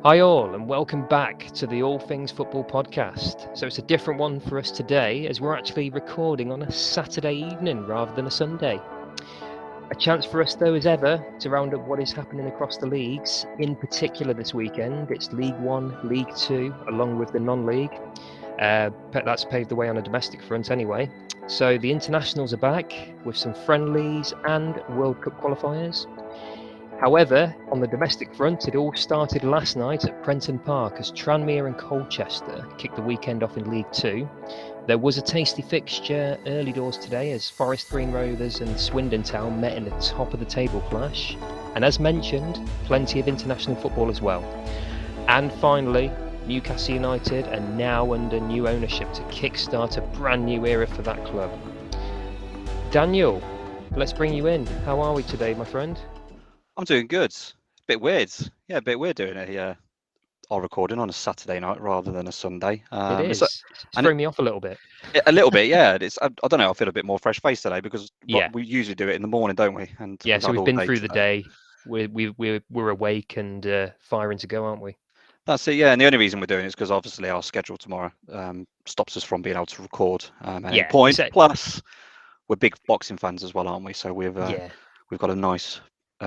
Hi all, and welcome back to the All Things Football podcast. So it's a different one for us today, as we're actually recording on a Saturday evening rather than a Sunday. A chance for us, though, as ever, to round up what is happening across the leagues. In particular this weekend, it's League One, League Two, along with the non-league. That's paved the way on a domestic front anyway. So the internationals are back with some friendlies and World Cup qualifiers. However, on the domestic front, it all started last night at Prenton Park as Tranmere and Colchester kicked the weekend off in League Two. There was a tasty fixture early doors today as Forest Green Rovers and Swindon Town met in the top of the table clash. And as mentioned, plenty of international football as well. And finally, Newcastle United are now under new ownership to kickstart a brand new era for that club. Daniel, let's bring you in. How are we today, my friend? I'm doing good. Bit weird. Yeah, a bit weird doing our recording on a Saturday night rather than a Sunday. It is. It's throwing me off a little bit. A little bit, yeah. I don't know. I feel a bit more fresh-faced today because Yeah. we usually do it in the morning, don't we? And yeah, so we've been through the day. We're awake and firing to go, aren't we? That's it, yeah. And the only reason we're doing it is because obviously our schedule tomorrow stops us from being able to record at any point. Exactly. Plus, we're big boxing fans as well, aren't we? So we've got a nice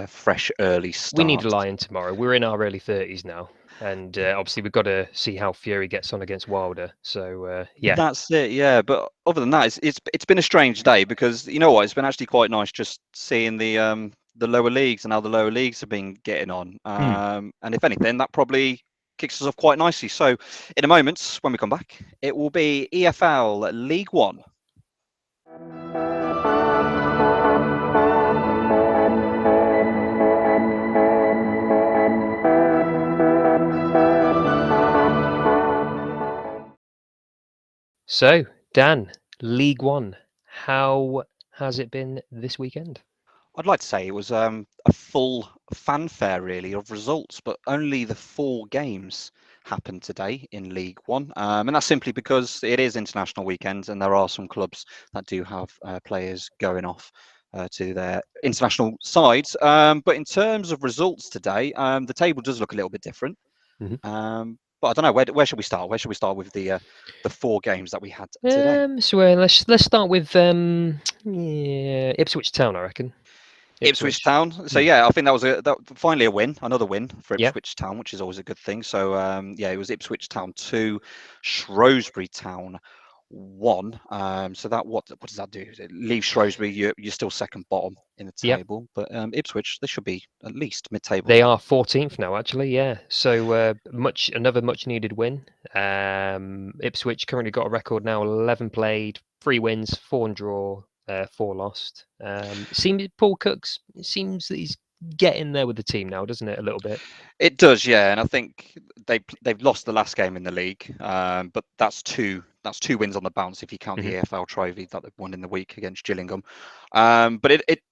fresh early start. We need a lion tomorrow. We're in our early 30s now, and obviously we've got to see how Fury gets on against Wilder. So yeah, that's it. Yeah, but other than that, it's been a strange day because you know what? It's been actually quite nice just seeing the lower leagues and how the lower leagues have been getting on. And if anything, that probably kicks us off quite nicely. So in a moment, when we come back, it will be EFL League One. So, Dan, League One, how has it been this weekend? I'd like to say it was a full fanfare, really, of results, but only the 4 games happened today in League One. And that's simply because it is international weekends and there are some clubs that do have players going off to their international sides. But in terms of results today, the table does look a little bit different. But I don't know, where should we start? Where should we start with the 4 games that we had today? So let's start with Ipswich Town, I reckon. Ipswich Town. So yeah, I think that was finally a win, another win for Ipswich Town, which is always a good thing. So yeah, it was Ipswich Town 2, Shrewsbury Town 1. So that what does that do? It leaves Shrewsbury, you're still second bottom in the table, but Ipswich, they should be at least mid-table. They are 14th now, actually. Yeah, so another much needed win. Ipswich currently got a record now: 11 played, 3 wins, 4 draw. 4 lost. Paul Cook's seems that he's getting there with the team now, doesn't it? A little bit. It does, yeah. And I think they've lost the last game in the league, but that's two wins on the bounce if you count the EFL trophy that they've won in the week against Gillingham. But it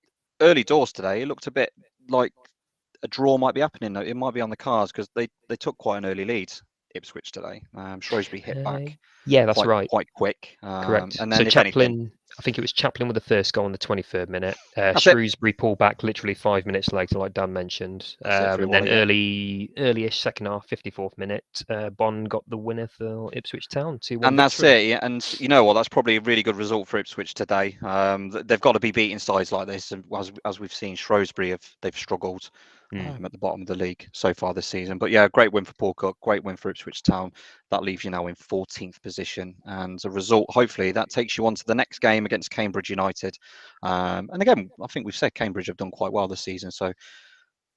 early doors today, it looked a bit like a draw might be happening. It might be on the cards because they took quite an early lead. Ipswich today. Shrewsbury hit back. Yeah, that's right. Quite quick. Correct. And then so Chaplin, I think it was Chaplin with the first goal in the 23rd minute. Shrewsbury pulled back literally 5 minutes later, like Dan mentioned. And then early-ish second half, 54th minute, Bond got the winner for Ipswich Town. 2-1 and that's it. Yeah. And you know what? That's probably a really good result for Ipswich today. They've got to be beating sides like this. As we've seen, Shrewsbury they've struggled. At the bottom of the league so far this season. But yeah, great win for Paul Cook, great win for Ipswich Town. That leaves you now in 14th position. And as a result, hopefully, that takes you on to the next game against Cambridge United. And again, I think we've said Cambridge have done quite well this season. So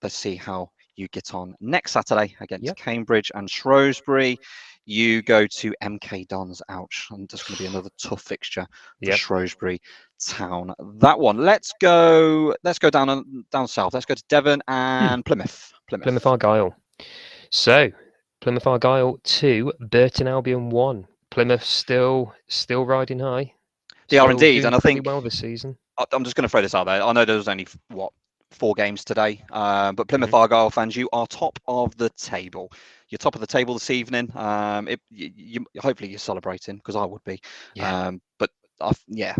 let's see how you get on next Saturday against Cambridge and Shrewsbury. You go to MK Dons. Ouch. And that's going to be another tough fixture for Shrewsbury Town. That one. Let's go down south. Let's go to Devon and Plymouth Argyle. So Plymouth Argyle 2, Burton Albion 1. Plymouth still riding high. They are indeed, and I think well this season. I'm just going to throw this out there. I know there's only 4 games today, but Plymouth Argyle fans, you are top of the table. You're top of the table this evening. Hopefully you're celebrating, because I would be. But yeah,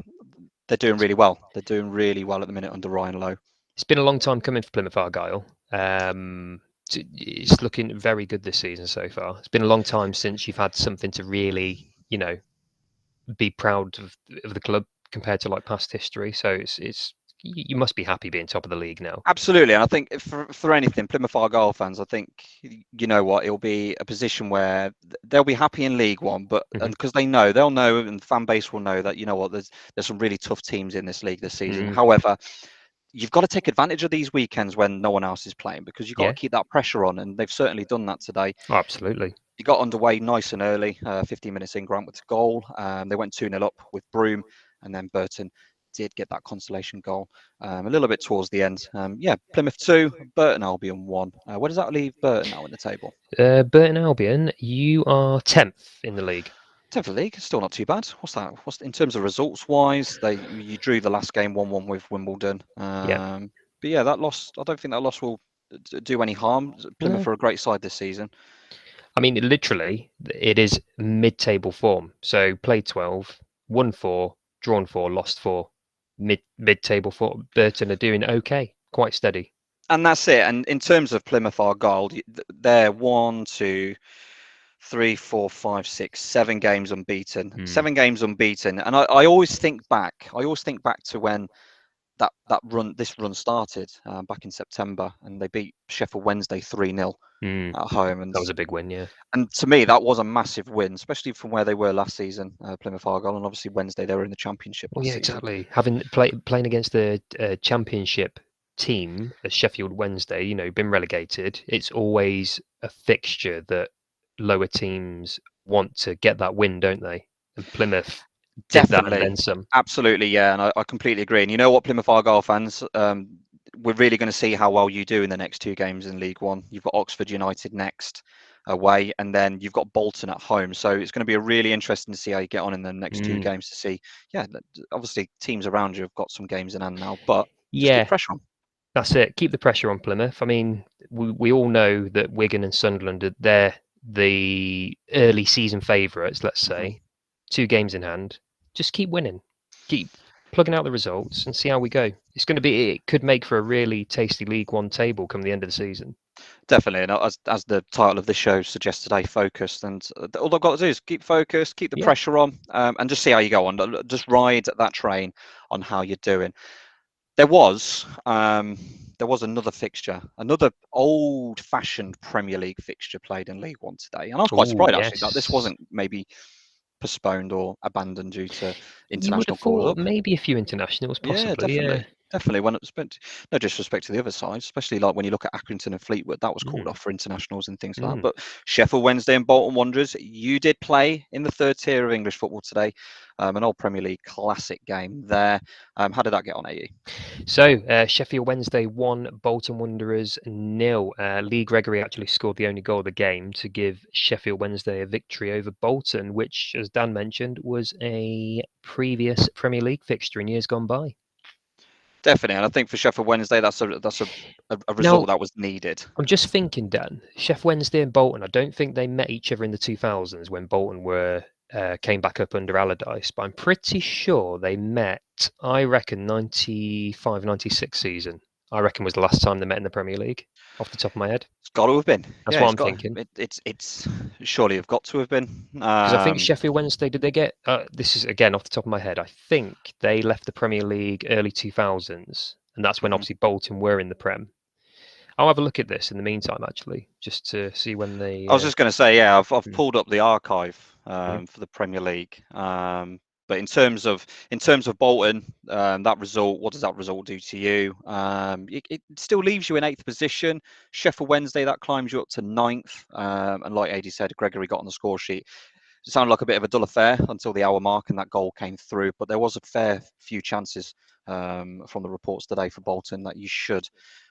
they're doing really well. They're doing really well at the minute under Ryan Lowe. It's been a long time coming for Plymouth Argyle. It's looking very good this season so far. It's been a long time since you've had something to really, be proud of the club compared to like past history. So it's you must be happy being top of the league now. Absolutely, and I think for anything, Plymouth Argyle fans, I think you know what, it'll be a position where they'll be happy in League One, but and because they'll know, and the fan base will know that you know what, there's some really tough teams in this league this season. However, you've got to take advantage of these weekends when no one else is playing because you've got to keep that pressure on, and they've certainly done that today. Oh, absolutely. You got underway nice and early, 15 minutes in, Grant with a goal. They went 2-0 up with Broom, and then Burton did get that consolation goal a little bit towards the end. Plymouth 2, Burton Albion 1. Where does that leave Burton now in the table? Burton Albion, you are 10th in the league. 10th of the league, still not too bad. What's that? In terms of results wise? You drew the last game 1-1 with Wimbledon. But yeah, that loss. I don't think that loss will do any harm. Plymouth are a great side this season. I mean, literally, it is mid-table form. So played 12, won 4, drawn 4, lost 4. Mid-table form. Burton are doing okay, quite steady. And that's it. And in terms of Plymouth Argyle, they're 1, 2, 3, 4, 5, 6, 7 games unbeaten. 7 games unbeaten. And I always think back. To when this run started back in September, and they beat Sheffield Wednesday 3-0 at home. And that was a big win, yeah. And to me, that was a massive win, especially from where they were last season, Plymouth Argyle, and obviously Wednesday they were in the Championship last season. Exactly. Having playing against the Championship team as Sheffield Wednesday, been relegated, it's always a fixture that lower teams want to get that win, don't they? And Plymouth did that and then some. Absolutely, yeah, and I completely agree. And you know what, Plymouth Argyle fans, we're really going to see how well you do in the next 2 games in League One. You've got Oxford United next away, and then you've got Bolton at home. So it's going to be really interesting to see how you get on in the next 2 games to see. Yeah, obviously teams around you have got some games in hand now, but just keep pressure on. That's it. Keep the pressure on Plymouth. I mean, we all know that Wigan and Sunderland, they're the early season favourites, let's say. 2 games in hand. Just keep winning. Keep plugging out the results and see how we go. It could make for a really tasty League One table come the end of the season. Definitely, and as the title of this show suggests today, focused. And all I've got to do is keep focused, keep the pressure on, and just see how you go on. Just ride that train on how you're doing. There was another fixture, another old-fashioned Premier League fixture played in League One today, and I was quite surprised actually that this wasn't maybe postponed or abandoned due to international calls. Maybe a few internationals, possibly. Yeah, definitely. When it spent, no disrespect to the other side, especially like when you look at Accrington and Fleetwood, that was called off for internationals and things like that. But Sheffield Wednesday and Bolton Wanderers, you did play in the 3rd tier of English football today. An old Premier League classic game there. How did that get on, Adie? So Sheffield Wednesday 1, Bolton Wanderers 0. Lee Gregory actually scored the only goal of the game to give Sheffield Wednesday a victory over Bolton, which, as Dan mentioned, was a previous Premier League fixture in years gone by. Definitely, and I think for Sheffield Wednesday, that's a result that was needed. I'm just thinking, Dan, Sheffield Wednesday and Bolton, I don't think they met each other in the 2000s when Bolton came back up under Allardyce, but I'm pretty sure they met, I reckon, 95-96 season. I reckon was the last time they met in the Premier League, off the top of my head. It's got to have been. That's what I'm thinking. It's surely have got to have been. Because I think Sheffield Wednesday, did they get, this is again off the top of my head, I think they left the Premier League early 2000s, and that's when obviously Bolton were in the Prem. I'll have a look at this in the meantime, actually, just to see when they. I was just going to say, yeah, I've pulled up the archive for the Premier League. But in terms of Bolton, that result, what does that result do to you? It still leaves you in 8th position. Sheffield Wednesday, that climbs you up to 9th. And like Adie said, Gregory got on the score sheet. It sounded like a bit of a dull affair until the hour mark and that goal came through. But there was a fair few chances from the reports today for Bolton that you should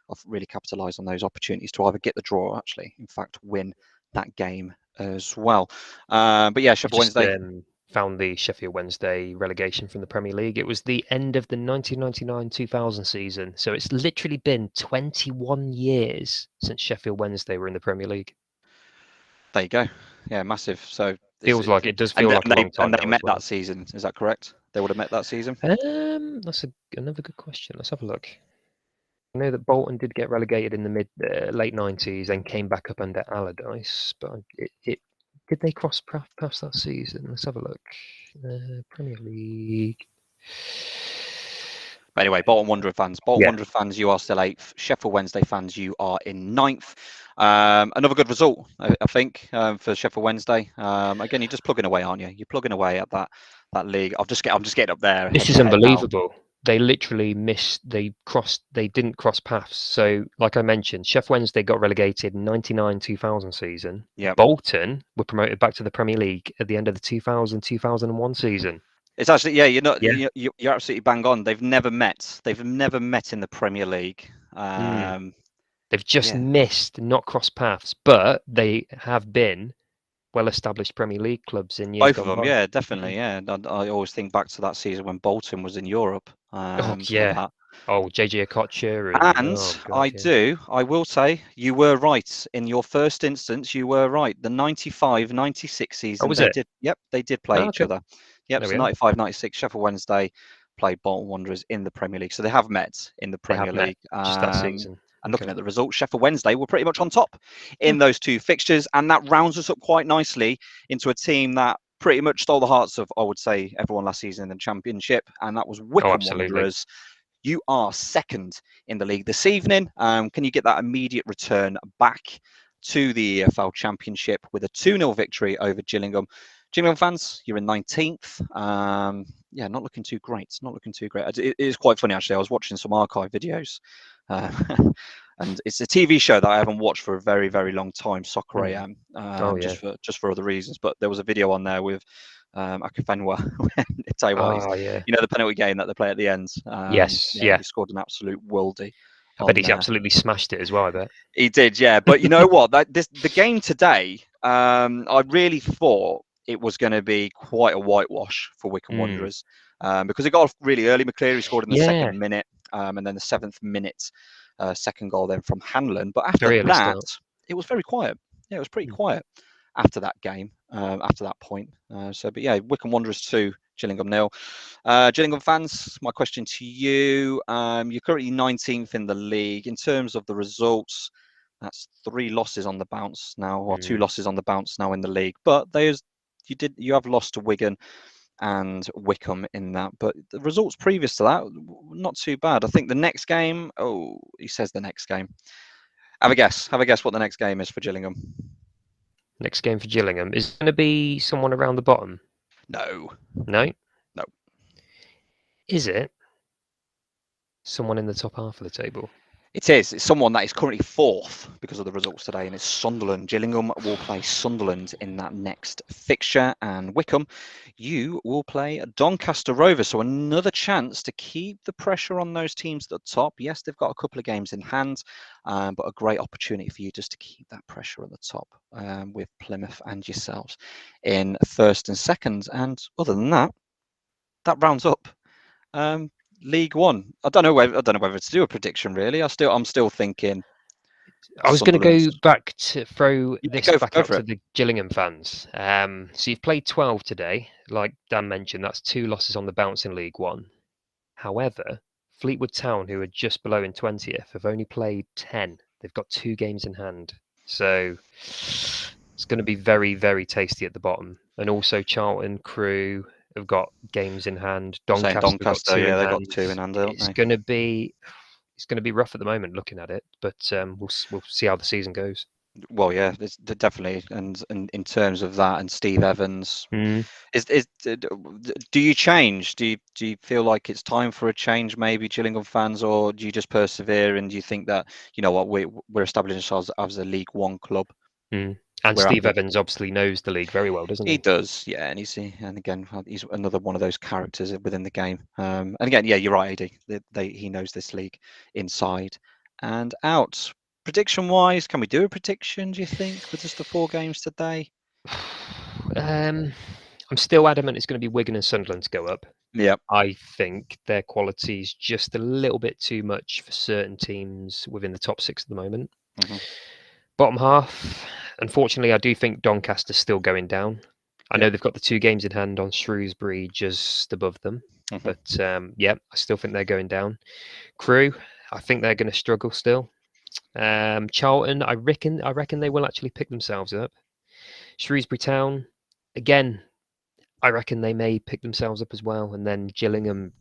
have really capitalised on those opportunities to either get the draw or actually, in fact, win that game as well. But yeah, Sheffield Wednesday. Found the Sheffield Wednesday relegation from the Premier League. It was the end of the 1999-2000 season. So it's literally been 21 years since Sheffield Wednesday were in the Premier League. There you go. Yeah, massive. So Feels like it does feel like a long time and they now met as well. that season. Is that correct? They would have met that season. That's another good question. Let's have a look. I know that Bolton did get relegated in the late 90s and came back up under Allardyce, but did they cross paths that season? Let's have a look. Premier League. But anyway, Bolton Wanderer fans, you are still 8th. Sheffield Wednesday fans, you are in 9th. Another good result, I think, for Sheffield Wednesday. Again, you're just plugging away, aren't you? You're plugging away at that league. I'm just getting up there. This is unbelievable. They literally missed. They didn't cross paths. So, like I mentioned, Sheffield Wednesday got relegated in 99-2000 season. Yeah. Bolton were promoted back to the Premier League at the end of the 2000-2001 season. It's actually, yeah, you're absolutely bang on. They've never met in the Premier League. They've just missed, not crossed paths, but they have been well-established Premier League clubs in years Both of them, by. yeah, definitely, yeah. I always think back to that season when Bolton was in Europe. Oh yeah. JJ Okocha and I will say, you were right in your first instance. You were right. The 95-96 season, they did play each other. Yep, so 95-96, Sheffield Wednesday played Bolton Wanderers in the Premier League, so they have met in the Premier League. Just that season. And looking at the results, Sheffield Wednesday were pretty much on top in those two fixtures, and that rounds us up quite nicely into a team that pretty much stole the hearts of, I would say, everyone last season in the Championship, and that was Wycombe Wanderers. You are second in the league this evening. Can you get that immediate return back to the EFL Championship with a 2-0 victory over Gillingham? Gillingham fans, you're in 19th. Not looking too great. Not looking too great. It is quite funny, actually. I was watching some archive videos. And it's a TV show that I haven't watched for a very, very long time, Soccer AM, just for other reasons. But there was a video on there with Akifenwa. I tell you what, you know the penalty game that they play at the end. He scored an absolute worldie. I bet he's absolutely smashed it as well. I bet he did, yeah. But you know what? The game today, I really thought it was going to be quite a whitewash for Wycombe Wanderers because it got off really early. McCleary scored in the 2nd minute, and then the 7th minute, second goal then from Hanlon. But after that, it was very quiet. Yeah, it was pretty quiet after that game, after that point. Wycombe Wanderers 2, Gillingham 0. Gillingham fans, my question to you, you're currently 19th in the league. In terms of the results, that's 3 losses on the bounce now, or 2 losses on the bounce now in the league. But you have lost to Wigan and Wycombe in that, but the results previous to that, not too bad. I think the next game, he says the next game. Have a guess what the next game is for Gillingham. Next game for Gillingham is going to be someone around the bottom. No. Is it someone in the top half of the table? It is. It's someone that is currently 4th because of the results today, and it's Sunderland. Gillingham will play Sunderland in that next fixture, and Wycombe, you will play Doncaster Rovers. So another chance to keep the pressure on those teams at the top. Yes, they've got a couple of games in hand, but a great opportunity for you just to keep that pressure at the top with Plymouth and yourselves in 1st and 2nd. And other than that, that rounds up League One. I don't know whether to do a prediction. Really, I'm still thinking. I was going to go back to throw this back up to the Gillingham fans. So you've played 12 today, like Dan mentioned. That's 2 losses on the bounce in League One. However, Fleetwood Town, who are just below in 20th, have only played 10. They've got 2 games in hand, so it's going to be very, very tasty at the bottom. And also Charlton, Crewe have got games in hand. Doncaster, they've got 2 in hand. It's going to be rough at the moment looking at it, but we'll see how the season goes. Well, yeah, it's definitely, and in terms of that, and Steve Evans, do you change? Do you feel like it's time for a change, maybe, Gillingham fans, or do you just persevere and do you think that, you know what, we're establishing ourselves as a League One club? And Steve Evans obviously knows the league very well, doesn't he? He does, yeah, and he's another one of those characters within the game. And again, yeah, you're right, Adie. He knows this league inside and out. Prediction-wise, can we do a prediction, do you think, with just the 4 games today? I'm still adamant it's going to be Wigan and Sunderland to go up. Yeah. I think their quality is just a little bit too much for certain teams within the top 6 at the moment. Bottom half, unfortunately, I do think Doncaster's still going down. I know they've got the 2 games in hand on Shrewsbury just above them. But I still think they're going down. Crewe, I think they're going to struggle still. Charlton, I reckon they will actually pick themselves up. Shrewsbury Town, again, I reckon they may pick themselves up as well. And then Gillingham,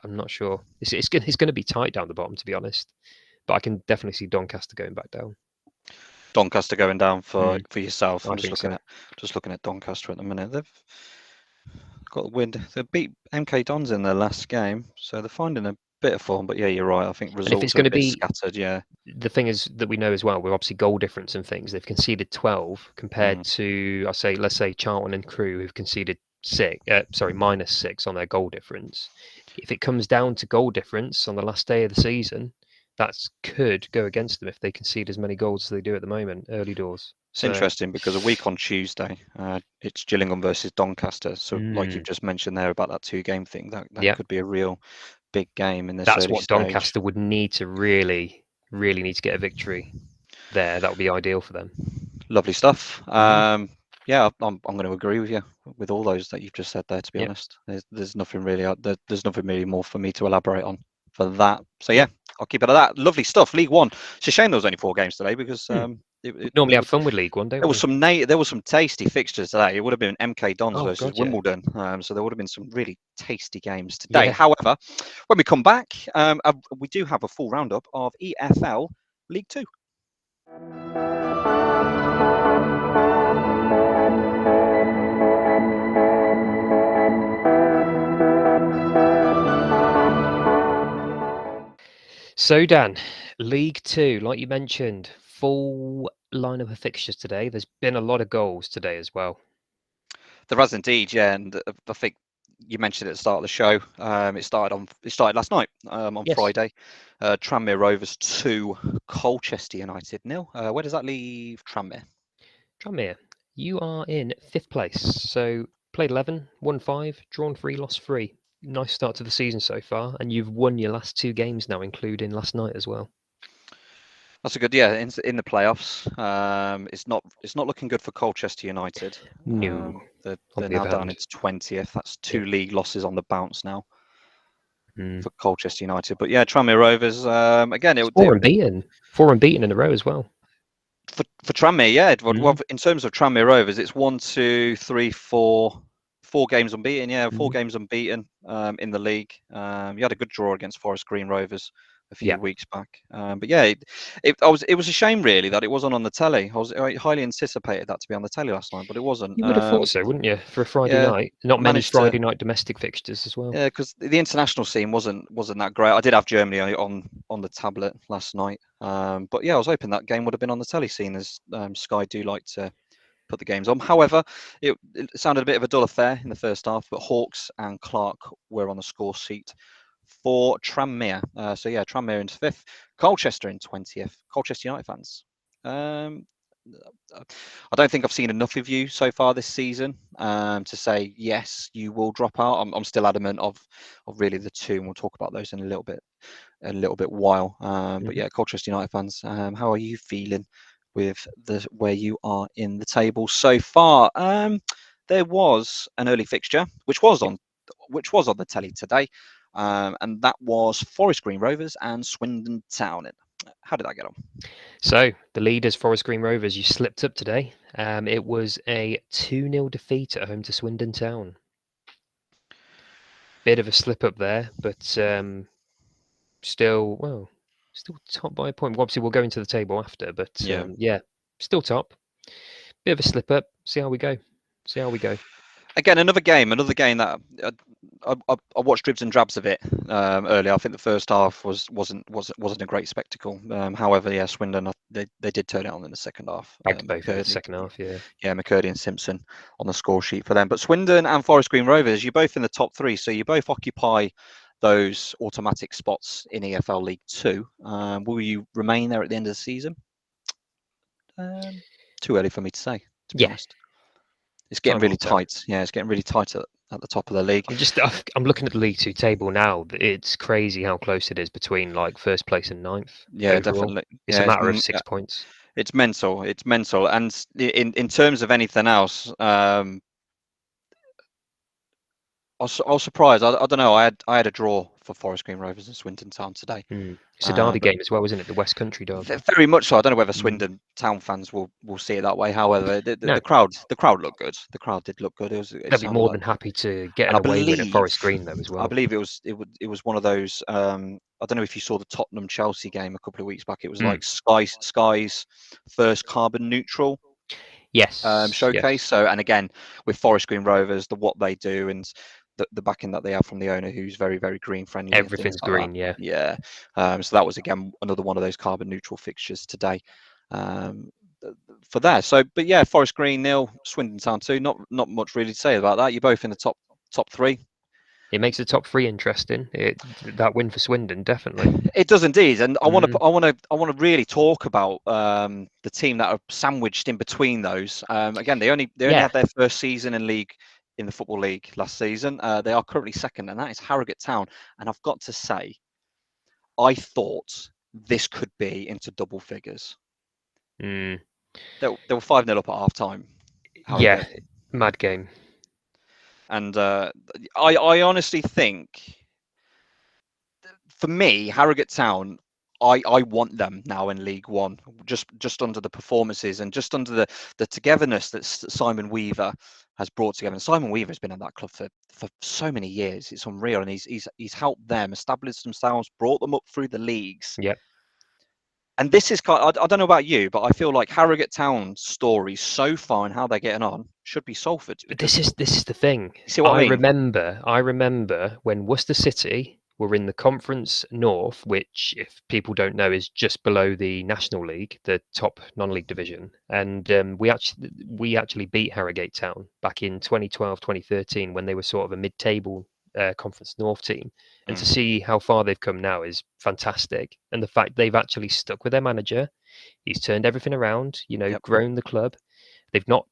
I'm not sure. It's going to be tight down the bottom, to be honest. But I can definitely see Doncaster going back down. Doncaster going down for yourself. I'm just looking at Doncaster at the minute. They've got the win. They beat MK Dons in their last game, so they're finding a bit of form. But yeah, you're right. I think results are a bit scattered. Yeah. The thing is that we know as well, with obviously goal difference and things, they've conceded 12 compared to let's say Charlton and Crewe, who've conceded -6 on their goal difference. If it comes down to goal difference on the last day of the season, that could go against them if they concede as many goals as they do at the moment, early doors. It's interesting because a week on Tuesday, it's Gillingham versus Doncaster. So, like you've just mentioned there about that 2-game thing, that could be a real big game in this early stage. That's what Doncaster would need to really need to get a victory there. That would be ideal for them. Lovely stuff. I'm going to agree with you with all those that you've just said there. To be honest, there's nothing really there's nothing really more for me to elaborate on for that. So yeah, I'll keep it at that. Lovely stuff. League One. It's a shame there was only 4 games today because we normally have fun with League One, don't we? There was some tasty fixtures today. It would have been MK Dons versus Wimbledon. So there would have been some really tasty games today. However, when we come back, we do have a full roundup of EFL League Two. So Dan, League Two, like you mentioned, full lineup of fixtures today. There's been a lot of goals today as well. There has indeed, yeah, and I think you mentioned at the start of the show. It started last night on Friday. Tranmere Rovers 2, Colchester United 0. Where does that leave Tranmere? Tranmere, you are in 5th place. So played 11, won 5, drawn 3, lost 3. Nice start to the season so far, and you've won your last 2 games now, including last night as well. That's a good, in the playoffs. It's not looking good for Colchester United. No, they're now down into 20th. That's 2 league losses on the bounce now for Colchester United. But yeah, Tranmere Rovers again. 4 unbeaten in a row as well. For Tranmere, yeah. Well, in terms of Tranmere Rovers, it's 1, 2, 3, 4 games unbeaten. Yeah, 4 games unbeaten in the league. You had a good draw against Forest Green Rovers a few weeks back. But yeah, it was a shame really that it wasn't on the telly. I highly anticipated that to be on the telly last night, but it wasn't. You would have thought so, wouldn't you, for a Friday night? Not many Friday night domestic fixtures as well. Yeah, because the international scene wasn't that great. I did have Germany on the tablet last night, but yeah, I was hoping that game would have been on the telly scene, as Sky do like to put the games on. However, it sounded a bit of a dull affair in the first half, but Hawks and Clark were on the score sheet for Tranmere. So yeah, Tranmere into 5th, Colchester in 20th. Colchester United fans. I don't think I've seen enough of you so far this season to say yes, you will drop out. I'm still adamant of really the 2, and we'll talk about those in a little bit while. But yeah, Colchester United fans, how are you feeling with where you are in the table so far? There was an early fixture which was on the telly today. And that was Forest Green Rovers and Swindon Town. How did that get on? So the leaders, Forest Green Rovers, you slipped up today. It was a 2-0 defeat at home to Swindon Town. Bit of a slip up there, but still top by a point. Obviously, we'll go into the table after, but still top. Bit of a slip up. See how we go. Again, another game that I watched dribs and drabs of it earlier. I think the first half wasn't a great spectacle. However, yeah, Swindon they did turn it on in the second half. Back to both in the second half, yeah. Yeah, McCurdy and Simpson on the score sheet for them. But Swindon and Forest Green Rovers, you're both in the top 3, so you both occupy those automatic spots in EFL League 2. Will you remain there at the end of the season? Too early for me to say, to be honest. It's getting really tight. Yeah, it's getting really tight at the top of the league. I'm looking at the League 2 table now. It's crazy how close it is between like 1st place and 9th. Yeah, overall. Definitely. It's a matter of 6 points. It's mental. It's mental. And in terms of anything else, I was surprised. I don't know. I had a draw for Forest Green Rovers and Swindon Town today. It's a derby But game as well, isn't it? The West Country derby. very much so. I don't know whether Swindon Town fans will see it that way. However, the No, crowd looked good. The crowd did look good. It they'll be sounded more like, than happy to get and an away win at Forest Green though as I well. believe it was one of those. I don't know if you saw the Tottenham Chelsea game a couple of weeks back. It was like Sky's first carbon neutral showcase. Yes. So, and again with Forest Green Rovers, what they do and the backing that they have from the owner, who's very, very green friendly and things Everything's like green, that. Yeah. So that was again another one of those carbon neutral fixtures today. For there. So, but yeah, Forest Green 0, Swindon Town 2. Not much really to say about that. You're both in the top three. It makes the top three interesting. That win for Swindon, definitely. It does indeed, and I want to really talk about the team that are sandwiched in between those. Again, they only had their first season in the Football League last season. They are currently second, and that is Harrogate Town. And I've got to say, I thought this could be into double figures. They were 5-0 up at half time. Yeah, mad game. And I honestly think, for me, Harrogate Town, I want them now in League One, just under the performances and just under the togetherness that Simon Weaver has brought together. And Simon Weaver has been at that club for so many years. It's unreal, and he's helped them establish themselves, brought them up through the leagues. Yep. And this is I don't know about you, but I feel like Harrogate Town's story so far and how they're getting on should be Salford's. But this is the thing. You see what I mean? I remember when Worcester City were in the Conference North, which, if people don't know, is just below the National League, the top non-league division, and we actually beat Harrogate Town back in 2012, 2013 when they were sort of a mid-table Conference North team. And to see how far they've come now is fantastic. And the fact they've actually stuck with their manager, he's turned everything around, grown the club. They've not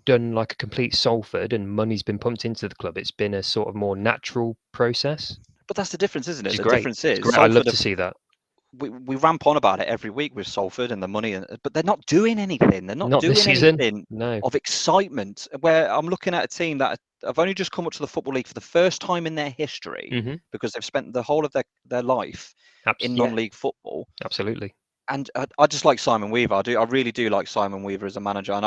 done like a complete Salford and money's been pumped into the club. It's been a sort of more natural process. But that's the difference, isn't it? The difference is I love to see that. We ramp on about it every week with Salford and the money, but they're not doing anything. They're not doing this season. anything No. of excitement. Where I'm looking at a team that have only just come up to the Football League for the first time in their history, because they've spent the whole of their life in non-league football. Absolutely. And I just like Simon Weaver. I really do like Simon Weaver as a manager, and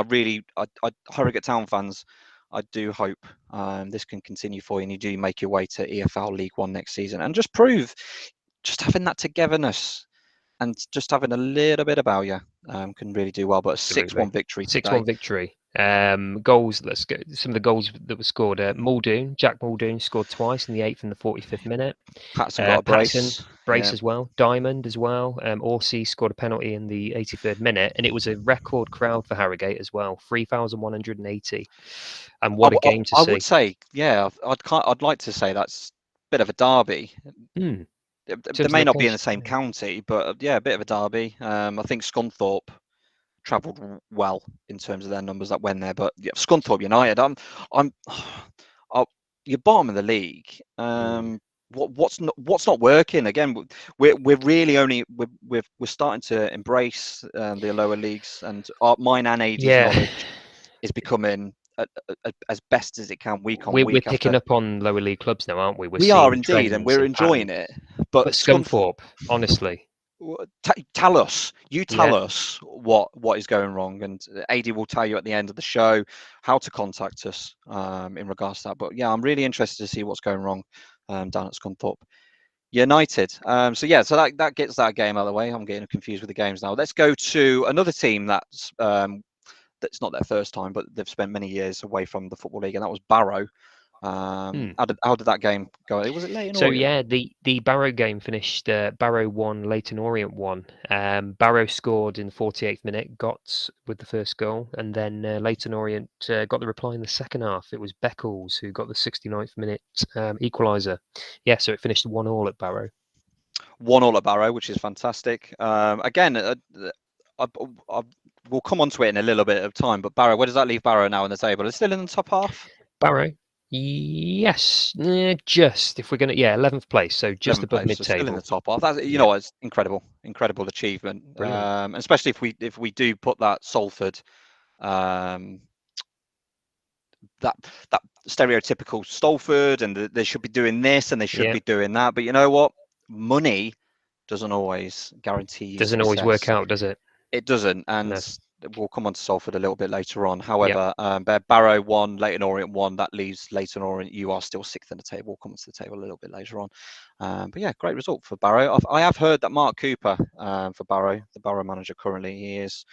Harrogate Town fans, I do hope this can continue for you, and you do make your way to EFL League One next season, and just prove, just having that togetherness and just having a little bit about you can really do well. But a 6-1 victory today. 6-1 victory. Goals. Let's go. Some of the goals that were scored. Jack Muldoon scored twice in the 8th and the 45th minute. Patson got a brace as well. Diamond as well. Orsi scored a penalty in the 83rd minute, and it was a record crowd for Harrogate as well, 3,180. And what a game to see! I would say, yeah, I'd like to say that's a bit of a derby. They may not be in the same county, but yeah, a bit of a derby. I think Scunthorpe travelled well in terms of their numbers that went there, but yeah, Scunthorpe United, you're bottom of the league. What's not working? Again, we're really only we're starting to embrace the lower leagues, and mine and Adie's knowledge is becoming as best as it can week on week. We're picking up on lower league clubs now, aren't we? We are indeed, and we're enjoying it. But Scunthorpe, honestly, tell us what is going wrong, and Adie will tell you at the end of the show how to contact us in regards to that. But yeah, I'm really interested to see what's going wrong down at Scunthorpe United. So that gets that game out of the way. I'm getting confused with the games now. Let's go to another team that's not their first time, but they've spent many years away from the Football League, and that was Barrow. How did that game go? Was it Leyton Orient? Yeah, the Barrow game finished Barrow 1, Leyton Orient 1. Barrow scored in the 48th minute, Gotts with the first goal, and then Leyton Orient got the reply in the second half. It was Beckles who got the 69th minute equaliser. Yeah, so it finished 1-1 at Barrow. 1-1 at Barrow, which is fantastic. Again, we'll come on to it in a little bit of time, but Barrow, where does that leave Barrow now in the table? It's still in the top half? Barrow, Yes, just if we're gonna, 11th place, so just 11th above place, so still in the mid-table. top half. That's, you Yeah, know, it's incredible achievement. brilliant. Especially if we do put that Salford, um, that that stereotypical Salford, and they should be doing this and they should Yeah, be doing that. But you know what? Money doesn't always guarantee you doesn't always work success. out, does it? It doesn't, No. and we'll come on to Salford a little bit later on. Yeah. However, Barrow won, Leighton Orient won. That leaves Leighton Orient. You are still sixth in the table. We'll come on to the table a little bit later on. But yeah, great result for Barrow. I have heard that Mark Cooper, for Barrow, the Barrow manager currently, he is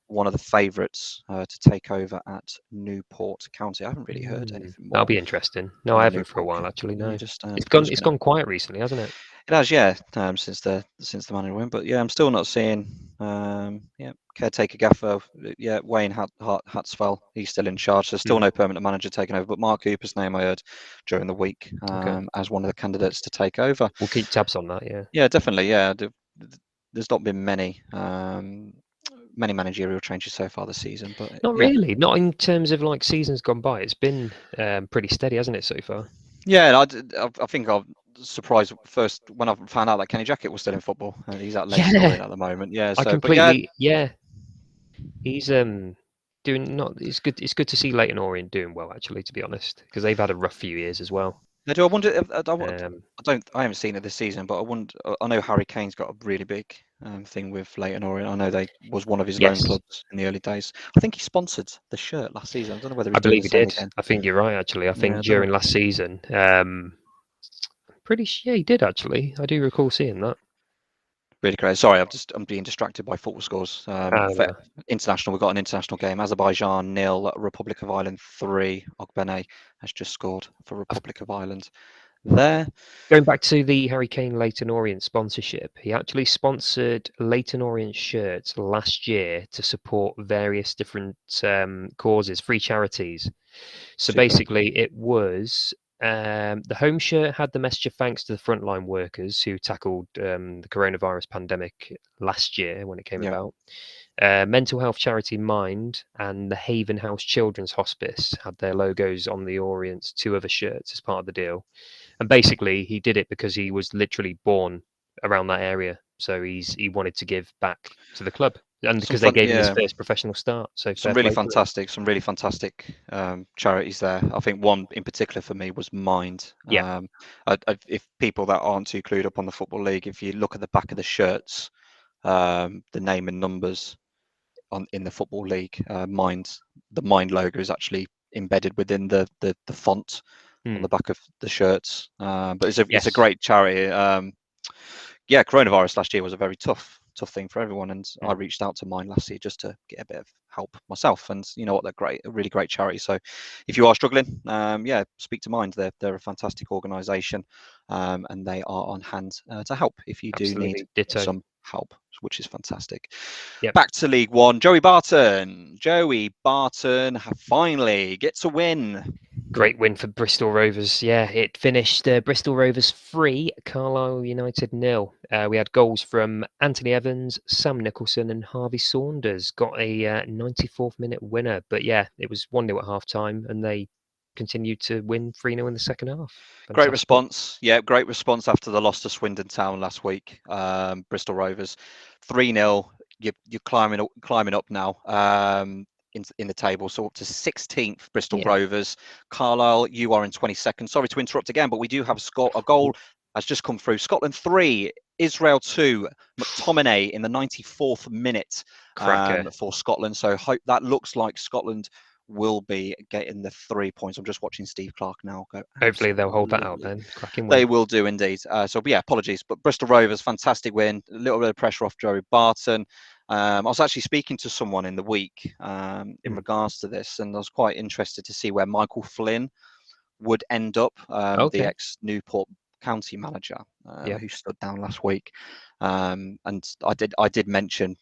one of the favourites to take over at Newport County. I haven't really heard anything That'll more be interesting. No, on I the haven't for a Newport. while actually. Let me No, just it's I'm gone. just It's gonna. gone quiet recently, hasn't it? It has, yeah, since the manager went, but yeah, I'm still not seeing. Yeah, caretaker gaffer, yeah, Wayne Hatsfell, he's still in charge. There's still no permanent manager taking over, but Mark Cooper's name I heard during the week Okay. as one of the candidates to take over. We'll keep tabs on that. Yeah. Yeah, definitely. Yeah, there's not been many managerial changes so far this season, but Not yeah. really. Not in terms of like seasons gone by. It's been pretty steady, hasn't it, so far? Yeah, I think I'm surprised first when I found out that Kenny Jackett was still in football. He's at Leighton Yeah, Orient at the moment. Yeah, I so but yeah, completely. Yeah, he's doing not. It's good. It's good to see Leighton Orient doing well, actually, to be honest, because they've had a rough few years as well. I do. I wonder if Um, I haven't seen it this season, but I wonder. I know Harry Kane's got a really big thing with Leighton Orient. I know they was one of his loan yes, clubs in the early days. I think he sponsored the shirt last season. I don't know whether I he's doing believe the he same did. again. I think you're right, actually. I Yeah, think I don't know. during last season, yeah, he did actually. I do recall seeing that. Really great. Sorry, I'm being distracted by football scores. For No. international, we've got an international game. Azerbaijan 0, Republic of Ireland 3. Ogbene has just scored for Republic of Ireland. There. Going back to the Harry Kane Leighton Orient sponsorship, he actually sponsored Leighton Orient shirts last year to support various different causes, free charities. So Super. basically, it was the home shirt had the message of thanks to the frontline workers who tackled the coronavirus pandemic last year when it came Yeah. about. Mental health charity Mind and the Haven House Children's Hospice had their logos on the Orient's two other shirts as part of the deal. And basically, he did it because he was literally born around that area, so he wanted to give back to the club, and Some because they fun, gave him his yeah. first professional start. So fair play to him. Some really fantastic charities there. I think one in particular for me was Mind. Yeah. If people that aren't too clued up on the football league, if you look at the back of the shirts, the name and numbers in the football league, the Mind logo is actually embedded within the font on the back of the shirts. But it's a Yes. great charity. Yeah, coronavirus last year was a very tough thing for everyone, and I Mm. reached out to Mine last year just to get a bit of help myself. And you know what, they're great, a really great charity. So if you are struggling, yeah, speak to Mind. They're a fantastic organisation, and they are on hand to help if you do need Absolutely. Ditto. some help, which is fantastic. Yep. Back to League One, Joey Barton finally gets a win. Great win for Bristol Rovers. Yeah, it finished Bristol Rovers 3, Carlisle United 0. We had goals from Anthony Evans, Sam Nicholson, and Harvey Saunders. Got a 94th minute winner. But yeah, it was 1-0 at half time, and they continued to win 3-0 in the second half. Great Fantastic. response. Yeah, great response after the loss to Swindon Town last week. Bristol Rovers, 3-0. You're climbing up now in the table. So up to 16th, Bristol Yeah. Rovers. Carlisle, you are in 22nd. Sorry to interrupt again, but we do have a goal has just come through. Scotland 3, Israel 2. McTominay in the 94th minute Cracker. for Scotland. So hope that looks like Scotland will be getting the 3 points. I'm just watching Steve Clark now go. Hopefully they'll hold that out Absolutely. then. Cracking win. They will do indeed. So, yeah, apologies. But Bristol Rovers, fantastic win. A little bit of pressure off Joey Barton. I was actually speaking to someone in the week in regards to this, and I was quite interested to see where Michael Flynn would end up, the ex-Newport County manager who stood down last week. And I did mention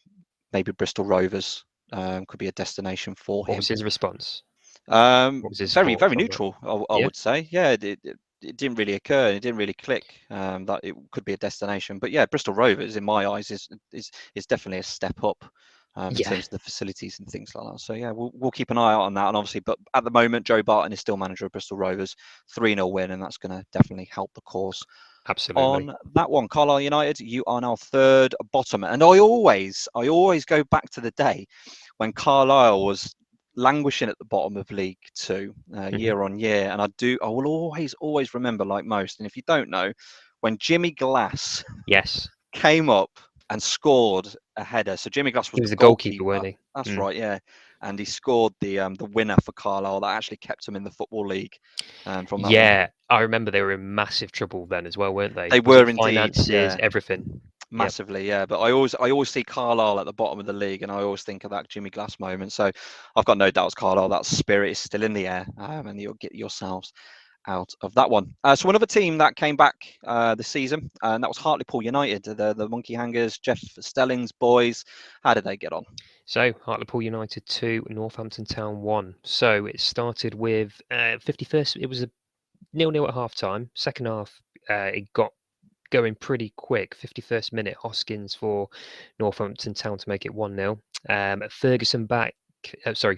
maybe Bristol Rovers could be a destination for What him. was his response? What was his very, thoughts very on that? neutral, I would say. Yeah, it didn't really occur. It didn't really click that it could be a destination. But yeah, Bristol Rovers, in my eyes, is definitely a step up in terms of the facilities and things like that. So yeah, we'll keep an eye out on that. And obviously, but at the moment, Joe Barton is still manager of Bristol Rovers, 3-0 win, and that's going to definitely help the cause. Absolutely. On that one, Carlisle United, you are now third bottom, and I always go back to the day when Carlisle was languishing at the bottom of League Two year on year, and I will always remember, like most. And if you don't know, when Jimmy Glass came up and scored a header, so Jimmy Glass was He was the the goalkeeper, weren't he? That's right, yeah. And he scored the winner for Carlisle that actually kept him in the Football League. From that one. I remember they were in massive trouble then as well, weren't they? They Was it were indeed, finances, everything. Massively, yeah. But I always see Carlisle at the bottom of the league, and I always think of that Jimmy Glass moment. So I've got no doubts, Carlisle, that spirit is still in the air, and you'll get yourselves out of that one. So another team that came back this season, and that was Hartlepool United, the Monkey Hangers, Jeff Stelling's boys. How did they get on? So Hartlepool United 2, Northampton Town 1. So it started with 51st. It was a 0-0 at half time. Second half, it got going pretty quick. 51st minute, Hoskins for Northampton Town to make it 1-0.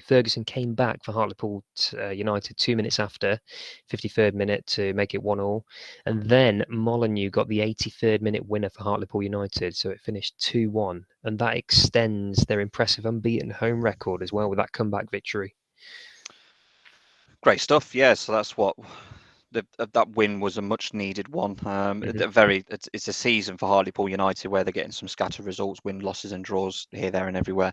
Ferguson came back for Hartlepool United 2 minutes after, 53rd minute to make it 1-1. And then Molyneux got the 83rd minute winner for Hartlepool United, so it finished 2-1. And that extends their impressive unbeaten home record as well with that comeback victory. Great stuff, yeah. So that's what that win was, a much needed one. It's a season for Hartlepool United where they're getting some scattered results, win, losses, and draws here, there, and everywhere.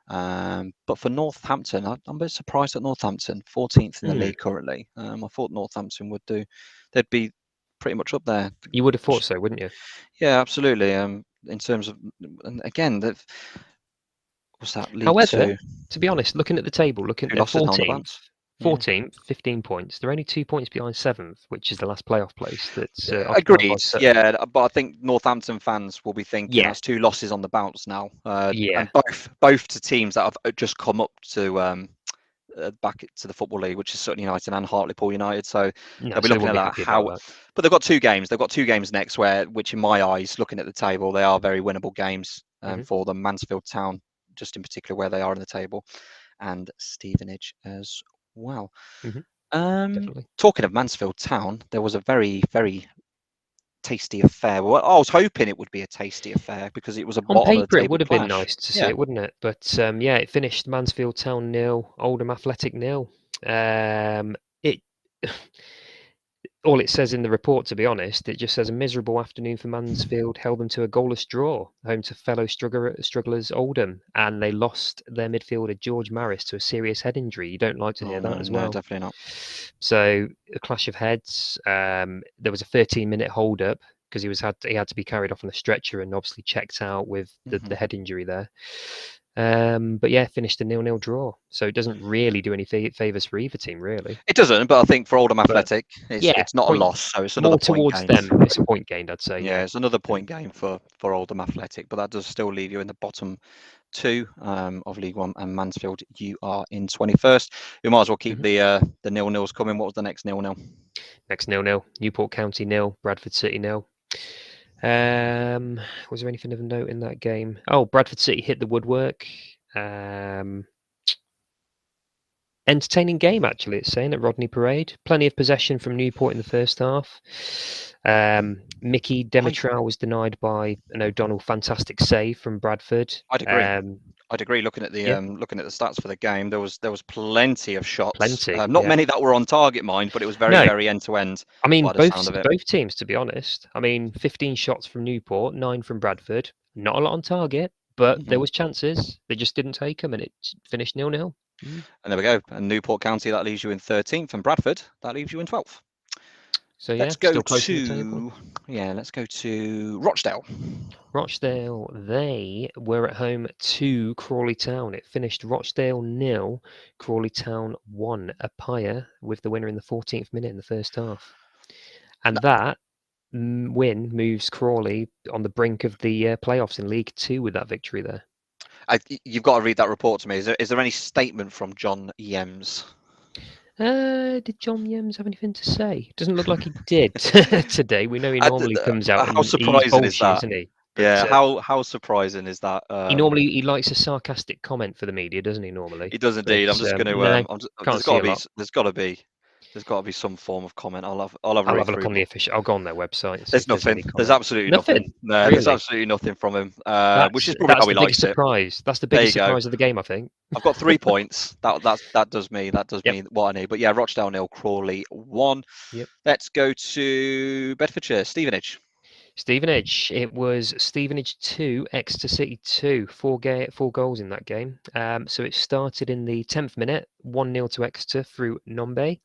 But for Northampton, I'm a bit surprised at Northampton, 14th in the league currently. I thought Northampton would do; they'd be pretty much up there. You would have thought so, wouldn't you? Yeah, absolutely. In terms of, and again, what's that? League However, Two. to be honest, looking at the table, looking at 14th, 15 points. They're only 2 points behind 7th, which is the last playoff place. That's agreed. Yeah, but I think Northampton fans will be thinking that's 2 losses on the bounce now. And both to teams that have just come up to back to the Football League, which is Sutton United and Hartlepool United. So they'll be looking at that. But they've got 2 games. They've got 2 games next, which in my eyes, looking at the table, they are very winnable games for them. Mansfield Town, just in particular, where they are in the table, and Stevenage as well. Talking of Mansfield Town, there was a very, very tasty affair. Well, I was hoping it would be a tasty affair because it was a on bottom paper of the table it would have clash. been nice to see it, wouldn't it? But it finished Mansfield Town 0, Oldham Athletic 0. All it says in the report, to be honest, it just says a miserable afternoon for Mansfield held them to a goalless draw, home to fellow strugglers Oldham, and they lost their midfielder George Maris to a serious head injury. You don't like to hear that as well. No, definitely not. So a clash of heads. There was a 13-minute hold up because he had to be carried off on a stretcher and obviously checked out with the head injury there. But yeah, finished a 0-0 draw. So it doesn't really do any favours for either team, really. It doesn't, but I think for Oldham Athletic, it's not a loss, so it's another point towards gained. them. It's a point gained, I'd say. Yeah, it's another point gain for Oldham Athletic, but that does still leave you in the bottom 2 of League One, and Mansfield, you are in 21st. You might as well keep the 0-0s coming. What was the next 0-0? Next 0-0, Newport County 0, Bradford City 0. Was there anything of note in that game? Oh, Bradford City hit the woodwork. Entertaining game, actually, it's saying, at Rodney Parade. Plenty of possession from Newport in the first half. Mickey Demetral was denied by an O'Donnell fantastic save from Bradford. I'd agree. Looking at the stats for the game, there was plenty of shots. Not many that were on target, mind, but it was very end to end. I mean, both teams, to be honest. I mean, 15 shots from Newport, 9 from Bradford. Not a lot on target, but there was chances. They just didn't take them, and it finished 0-0. And there we go. And Newport County, that leaves you in 13th, and Bradford, that leaves you in 12th. So let's go to Rochdale. Rochdale, they were at home to Crawley Town. It finished Rochdale 0, Crawley Town 1. Appiah with the winner in the 14th minute in the first half. And that win moves Crawley on the brink of the playoffs in League 2 with that victory there. You've got to read that report to me. Is there any statement from John Yems? Did John Yems have anything to say? Doesn't look like he did today. We know he normally comes out. How surprising is that? Isn't he? Yeah, how surprising is that? He likes a sarcastic comment for the media, doesn't he? Normally, he does indeed. but, I'm just going to. no, can't see a lot. There's got to be some form of comment. I'll have a I'll read have a look through. on the official. I'll go on their website and see There's if there's any nothing. There's comment. absolutely nothing. No, Really? there's absolutely nothing from him. Which is probably how the he biggest likes it. surprise. That's the There biggest you go. surprise of the game, I think. I've got 3 points. That does me Yep. what I need. But yeah, Rochdale 0, Crawley 1. Yep. Let's go to Bedfordshire, Stevenage. Stevenage. It was Stevenage 2, Exeter City 2. 4 goals in that game. So it started in the 10th minute, 1-0 to Exeter through Nombe.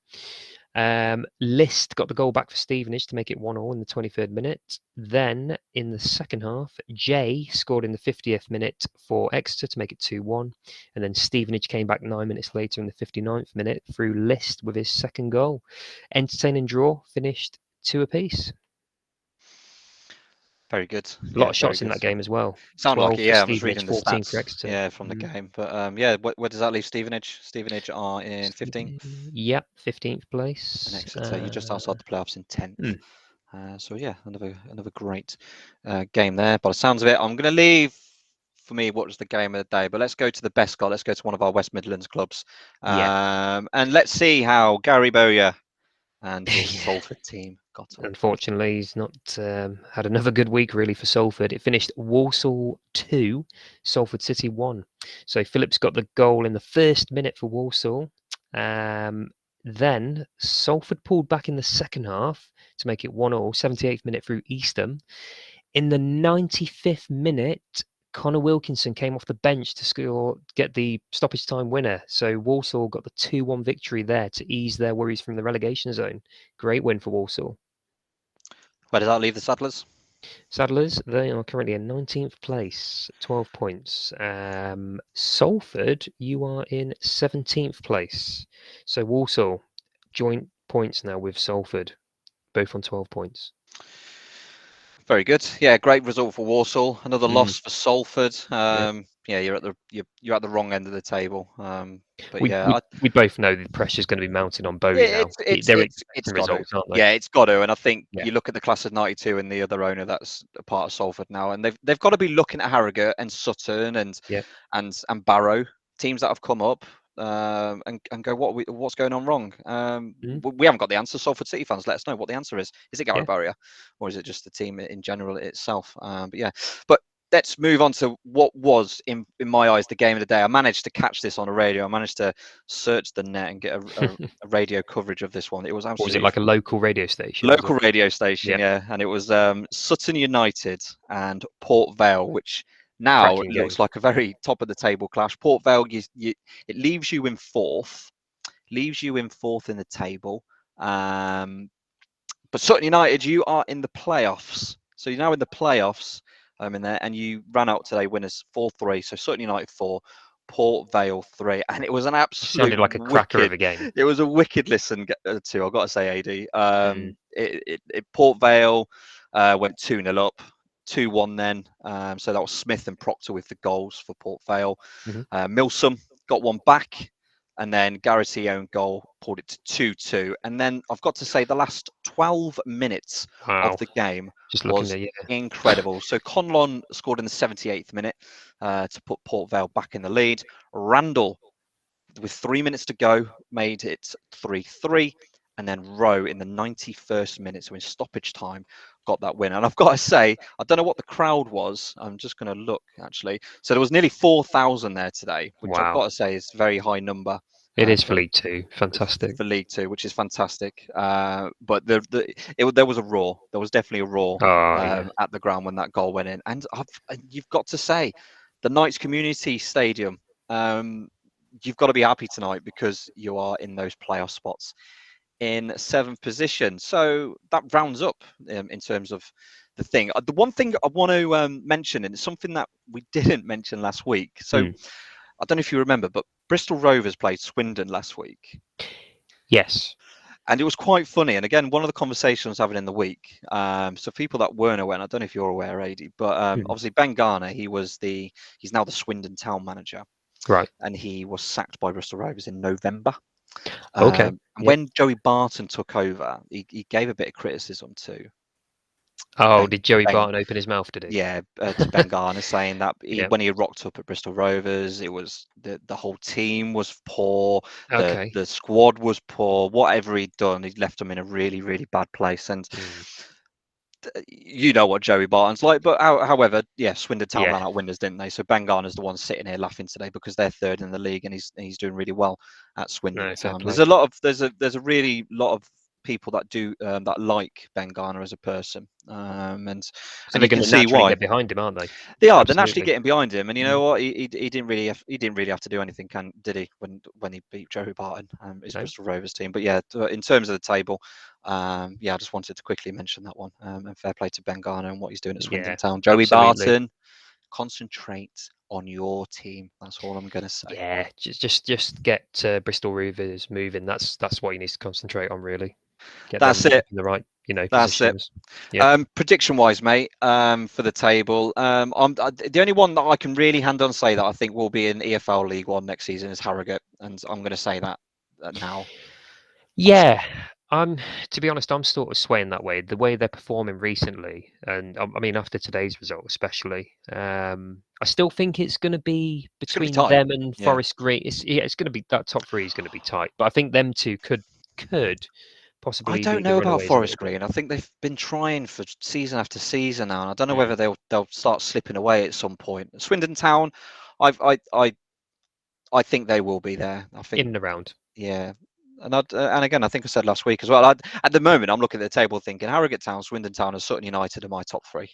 List got the goal back for Stevenage to make it 1-1 in the 23rd minute. Then in the second half, Jay scored in the 50th minute for Exeter to make it 2-1. And then Stevenage came back 9 minutes later in the 59th minute through List with his second goal. Entertaining draw, finished 2 apiece. Very good. A lot of shots in that game as well. Sound like it, yeah. I was Stevenage, reading the 14 stats, for Exeter. yeah, from the game. But yeah, where does that leave Stevenage? Stevenage are in 15th. Yep, 15th place. And Exeter, you're just outside the playoffs in 10th. So yeah, another great game there. By the sounds of it, I'm going to leave. For me, what was the game of the day? But let's go to the best goal. Let's go to one of our West Midlands clubs. And let's see how Gary Bowyer and his Salford team got on. Unfortunately, he's not had another good week really for Salford. It finished Walsall 2, Salford City 1. So Phillips got the goal in the first minute for Walsall. Then Salford pulled back in the second half to make it 1-1, 78th minute through Eastham. In the 95th minute, Connor Wilkinson came off the bench to get the stoppage time winner. So Walsall got the 2-1 victory there to ease their worries from the relegation zone. Great win for Walsall. Where does that leave the Saddlers? Saddlers, they are currently in 19th place, 12 points. Salford, you are in 17th place. So Walsall, joint points now with Salford, both on 12 points. Very good. Yeah, great result for Walsall. Another loss for Salford. Yeah, you're at the wrong end of the table. But we both know the pressure's going to be mounted on Bowie now. It's got results, to. Aren't they? Yeah, it's got to. And I think you look at the class of '92 and the other owner that's a part of Salford now, and they've got to be looking at Harrogate and Sutton and Barrow, teams that have come up. And go, what's going on wrong? We haven't got the answer. Salford City fans, let us know what the answer is. Is it Gary Bowyer, or is it just the team in general itself? But let's move on to what was, in my eyes, the game of the day. I managed to catch this on a radio. I managed to search the net and get a radio coverage of this one. It was absolutely. Was it like a local radio station? Local radio station, yeah. And it was Sutton United and Port Vale, which now looks like a very top of the table clash. Port Vale, it leaves you in fourth in the table. But Sutton United, you are in the playoffs. So you're now in the playoffs in there, and you ran out today winners 4-3. So Sutton United 4, Port Vale 3, and it was an absolute. Sounded like a cracker of a game. It was a wicked listen to. I've got to say, Adie. Port Vale went 2-0 up. 2-1 then. So that was Smith and Proctor with the goals for Port Vale. Milsom got one back, and then Garrity own goal pulled it to 2-2. And then I've got to say the last 12 minutes of the game was incredible. So Conlon scored in the 78th minute to put Port Vale back in the lead. Randall, with 3 minutes to go, made it 3-3. And then Rowe in the 91st minute, so in stoppage time, got that win. And I've got to say, I don't know what the crowd was. I'm just going to look, actually. So there was nearly 4,000 there today, which I've got to say is a very high number. It is for League Two. Fantastic. For League Two, which is fantastic. But there was a roar. There was definitely a roar at the ground when that goal went in. And you've got to say, the Knights Community Stadium, you've got to be happy tonight because you are in those playoff spots in 7th position. So that rounds up in terms of the thing. The one thing I want to mention, and it's something that we didn't mention last week. So I don't know if you remember, but Bristol Rovers played Swindon last week. Yes. And it was quite funny. And again, one of the conversations I was having in the week, so people that weren't aware, I don't know if you're aware, Adie, but obviously Ben Garner, he's now the Swindon town manager. Right. And he was sacked by Bristol Rovers in November. Okay. And when Joey Barton took over, he gave a bit of criticism to Oh, did Joey Barton open his mouth? Did he? Yeah, to Ben Garner, saying that Yep. when he rocked up at Bristol Rovers, it was the whole team was poor, Okay. the squad was poor. Whatever he'd done, he'd left them in a really, really bad place. And you know what Joey Barton's like. But however, yeah, Swindon Town ran out winners, didn't they? So Ben Garner's the one sitting here laughing today because they're third in the league and he's doing really well at Swindon Town. There's a really lot of people that do that like Ben Garner as a person, and they're you going can to see naturally why. get behind him, aren't they? They are. Absolutely. They're naturally getting behind him, and you know what? He didn't really have to do anything, did he? When he beat Joey Barton, his Bristol Rovers team. But yeah, in terms of the table, yeah, I just wanted to quickly mention that one. And fair play to Ben Garner and what he's doing at Swindon Town. Joey Barton, concentrate on your team. That's all I'm going to say. Yeah, just get Bristol Rovers moving. That's what he needs to concentrate on, really. That's it. In the right, That's positions. It. Prediction wise, mate, for the table, the only one that I can really hand on say that I think will be in EFL League One next season is Harrogate, and I'm going to say that now. Yeah, to be honest, I'm sort of swaying that way. The way they're performing recently, and I mean after today's result, especially, I still think it's going to be between them and Forest Green. It's going to be that top three is going to be tight, but I think them two could possibly. I don't know about Forest Green. I think they've been trying for season after season now, and I don't know whether they'll start slipping away at some point. Swindon Town, I think they will be there. I think in the round. Yeah. And again, I think I said last week as well. At the moment, I'm looking at the table thinking Harrogate Town, Swindon Town, and Sutton United are my top three.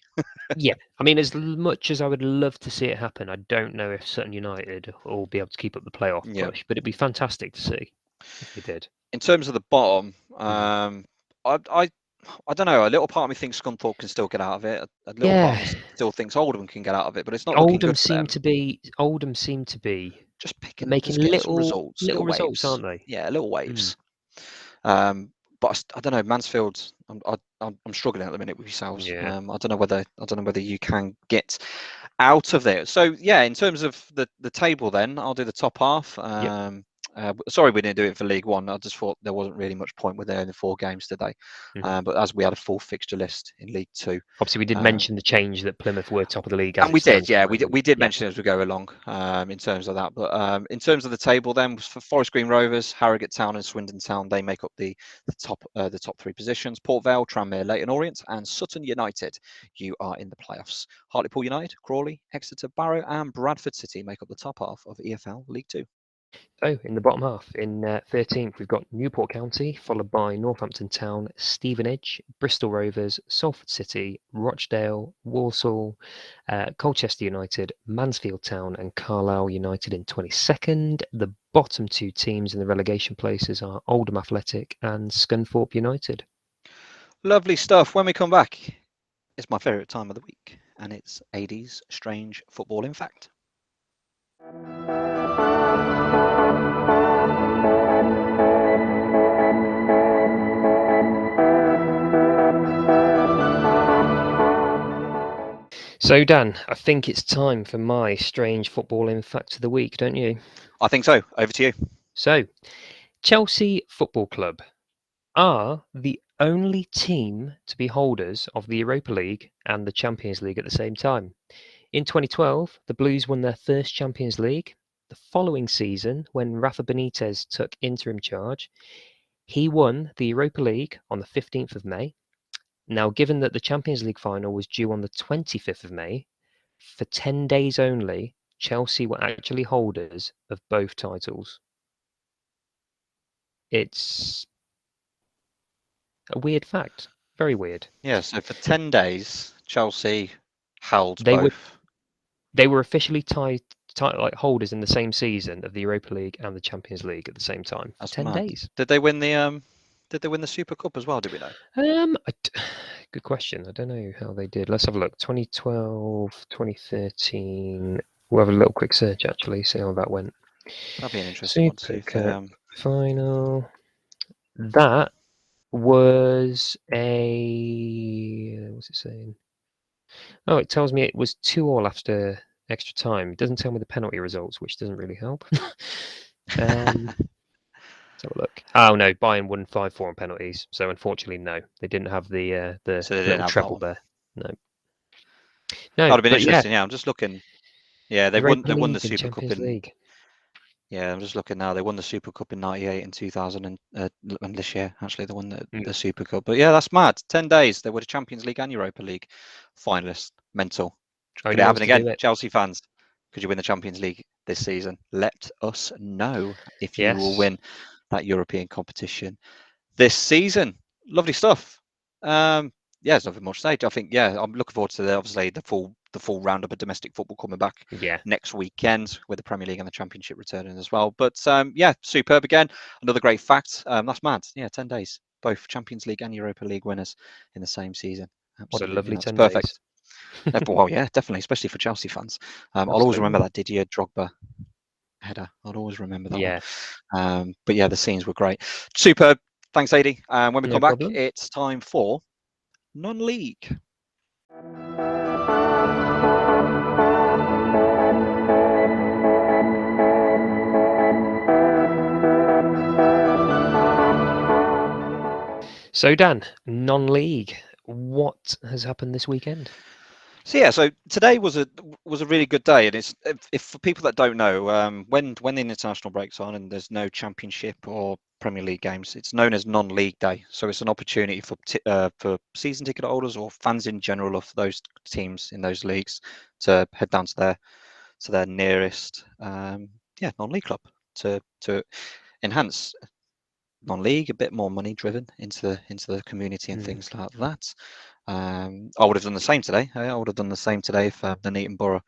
Yeah, I mean, as much as I would love to see it happen, I don't know if Sutton United will be able to keep up the playoff push. But it'd be fantastic to see if they did. In terms of the bottom, I don't know. A little part of me thinks Scunthorpe can still get out of it. A little part of me still thinks Oldham can get out of it, but it's not looking good for them. Oldham seem to be just making little results, little results, aren't they? Yeah, little waves. But I don't know. Mansfield, I'm struggling at the minute with yourselves. Yeah. I don't know whether you can get out of there. So yeah, in terms of the table, then I'll do the top half. Sorry, we didn't do it for League One. I just thought there wasn't really much point with there in the 4 games today. But as we had a full fixture list in League Two, obviously we did mention the change that Plymouth were top of the league, and we did. Yeah, we did mention it as we go along in terms of that. But in terms of the table, then for Forest Green Rovers, Harrogate Town, and Swindon Town, they make up the top 3 positions. Port Vale, Tranmere, Leyton Orient, and Sutton United, you are in the playoffs. Hartlepool United, Crawley, Exeter, Barrow, and Bradford City make up the top half of EFL League Two. So in the bottom half, in 13th, we've got Newport County, followed by Northampton Town, Stevenage, Bristol Rovers, Salford City, Rochdale, Walsall, Colchester United, Mansfield Town, and Carlisle United in 22nd. The bottom 2 teams in the relegation places are Oldham Athletic and Scunthorpe United. Lovely stuff. When we come back, it's my favourite time of the week, and it's Adie's Strange Footballing Fact. So Dan, I think it's time for my strange footballing fact of the week, don't you? I think so. Over to you. So, Chelsea Football Club are the only team to be holders of the Europa League and the Champions League at the same time. In 2012, the Blues won their first Champions League. The following season, when Rafa Benitez took interim charge, he won the Europa League on the 15th of May. Now, given that the Champions League final was due on the 25th of May, for 10 days only, Chelsea were actually holders of both titles. It's a weird fact. Very weird. Yeah, so for 10 days, Chelsea held both. They were officially tied like holders in the same season of the Europa League and the Champions League at the same time. That's 10 days. Did they win the Super Cup as well? Did we know? Good question. I don't know how they did. Let's have a look. 2012, 2013. We'll have a little quick search actually, see how that went. That'd be an interesting one to see. Final. That was a. What's it saying? Oh, it tells me it was 2-2 after extra time. It doesn't tell me the penalty results, which doesn't really help. Let's have a look. Oh no, Bayern won 5-4 on penalties. So unfortunately, no, they didn't have the So they didn't little have that treble one. there. No, That'd no, have been but yeah, interesting. Yeah, I'm just looking. Yeah, they won. Europa They won the League and Super Cup Champions in. League. Yeah, I'm just looking now. They won the Super Cup in '98 and 2000, and this year actually they won the Super Cup. But yeah, that's mad. 10 days. They were the Champions League and Europa League finalists. Mental. Could Only it ones happen to do again? it. Chelsea fans, could you win the Champions League this season? Let us know if you will Yes. win that European competition this season. Lovely stuff. Yeah, there's nothing much to say. I think I'm looking forward to obviously the full roundup of domestic football coming back Yeah. next weekend with the Premier League and the Championship returning as well. But yeah, superb again. Another great fact. That's mad. Yeah, 10 days. Both Champions League and Europa League winners in the same season. What a Absolutely lovely nuts. 10 days. Perfect. Well, yeah, definitely, especially for Chelsea fans. I'll always remember Absolutely. that Didier Drogba header. I'll always remember that one. Yeah. But yeah, the scenes were great. Superb. Thanks, Adie. When we No come back, problem. it's time for non-league. So Dan, non-league. What has happened this weekend? So yeah, so today was a really good day, and it's if for people that don't know, when the international breaks on and there's no Championship or Premier League games, it's known as non-league day. So it's an opportunity for season ticket holders or fans in general of those teams in those leagues to head down to their nearest non-league club to enhance non-league, a bit more money driven into the community and things like that. I would have done the same today. I would have done the same today if the Neaton Borough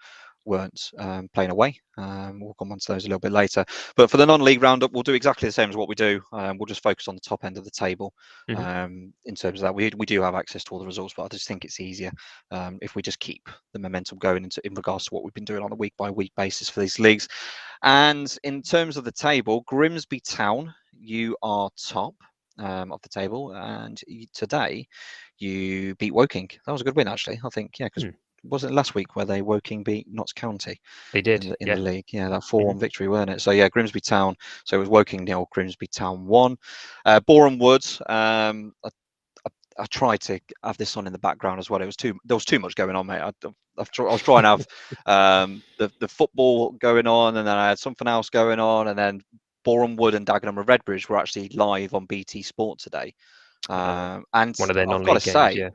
weren't playing away. We'll come on to those a little bit later. But for the non-league roundup, we'll do exactly the same as what we do. We'll just focus on the top end of the table in terms of that. We do have access to all the results, but I just think it's easier if we just keep the momentum going in regards to what we've been doing on a week-by-week basis for these leagues. And in terms of the table, Grimsby Town, you are top of the table, and today you beat Woking. That was a good win, actually. I think, yeah, because was it last week where Woking beat Notts County? They did, in the league. Yeah, that 4-1 victory, weren't it? So yeah, Grimsby Town. So it was Woking 0, Grimsby Town 1. Boreham Wood. I tried to have this on in the background as well. There was too much going on, mate. I was trying to have the football going on, and then I had something else going on, and then Boreham Wood and Dagenham and Redbridge were actually live on BT Sport today. And one of their I've got to non-league games, say,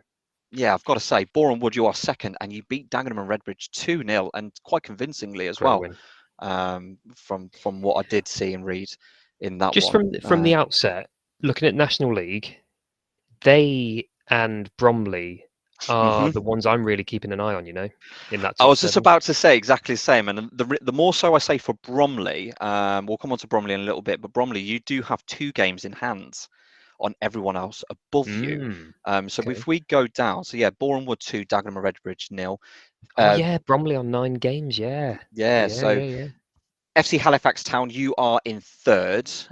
I've got to say, Boreham Wood, you are second, and you beat Dagenham and Redbridge 2-0, and quite convincingly as Great well. win. From what I did see and read in that Just one. from the outset, looking at National League, they and Bromley are the ones I'm really keeping an eye on, in that I top was just 7. about to say exactly the same, and the more so I say for Bromley, we'll come on to Bromley in a little bit, but Bromley, you do have 2 games in hand on everyone else above you. So Okay. if we go down, so yeah, Boreham Wood 2, Dagenham and Redbridge 0. Oh yeah, Bromley on 9 games, yeah. Yeah, Yeah, so yeah, yeah. FC Halifax Town, you are in 3rd,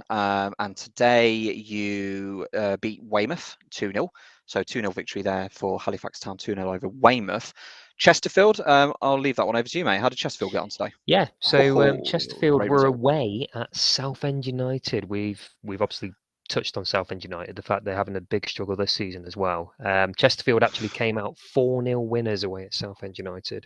and today you beat Weymouth 2-0. So 2-0 victory there for Halifax Town, 2-0 over Weymouth. Chesterfield, I'll leave that one over to you, mate. How did Chesterfield get on today? Yeah, so Chesterfield Great were result. away at Southend United. We've obviously touched on Southend United, the fact they're having a big struggle this season as well. Chesterfield actually came out 4-0 winners away at Southend United.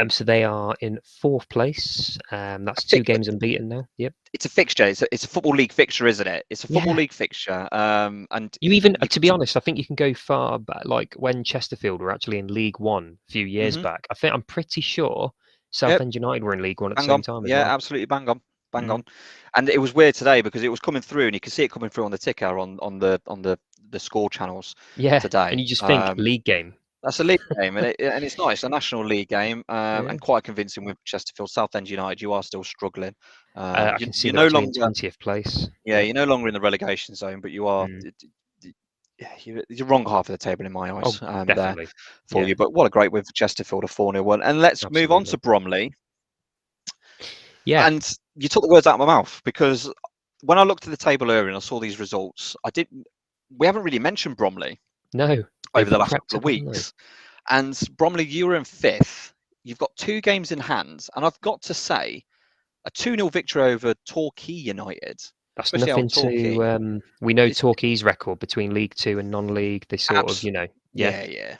So they are in 4th place. That's 2 games unbeaten now. Yep. It's a fixture. It's a football league fixture, isn't it? It's a football league fixture. And you even, to be honest, I think you can go far back, like when Chesterfield were actually in League One a few years back. I'm pretty sure Southend United were in League One at the same time as well. Yeah, absolutely, bang on. And it was weird today because it was coming through, and you can see it coming through on the ticker on the score channels today. And you just think league game. That's a league game, and it's not. It's a national league game, Yeah. and quite convincing with Chesterfield. Southend United, you are still struggling. I can see You're them no actually in longer, 20th place. yeah, you're no longer in the relegation zone, but you are. You're wrong half of the table in my eyes. Oh, There definitely. for you. But what a great win for Chesterfield, a 4-0 win. And let's move on to Absolutely. Bromley. Yeah. And you took the words out of my mouth, because when I looked at the table earlier and I saw these results, we haven't really mentioned Bromley No, over they've the last crept couple of up, haven't they? weeks. And Bromley, you were in 5th. You've got 2 games in hand, and I've got to say, a 2-0 victory over Torquay United That's especially nothing out Torquay. to. We know It's Torquay's record between League Two and non-league. They sort of, yeah, yeah. that's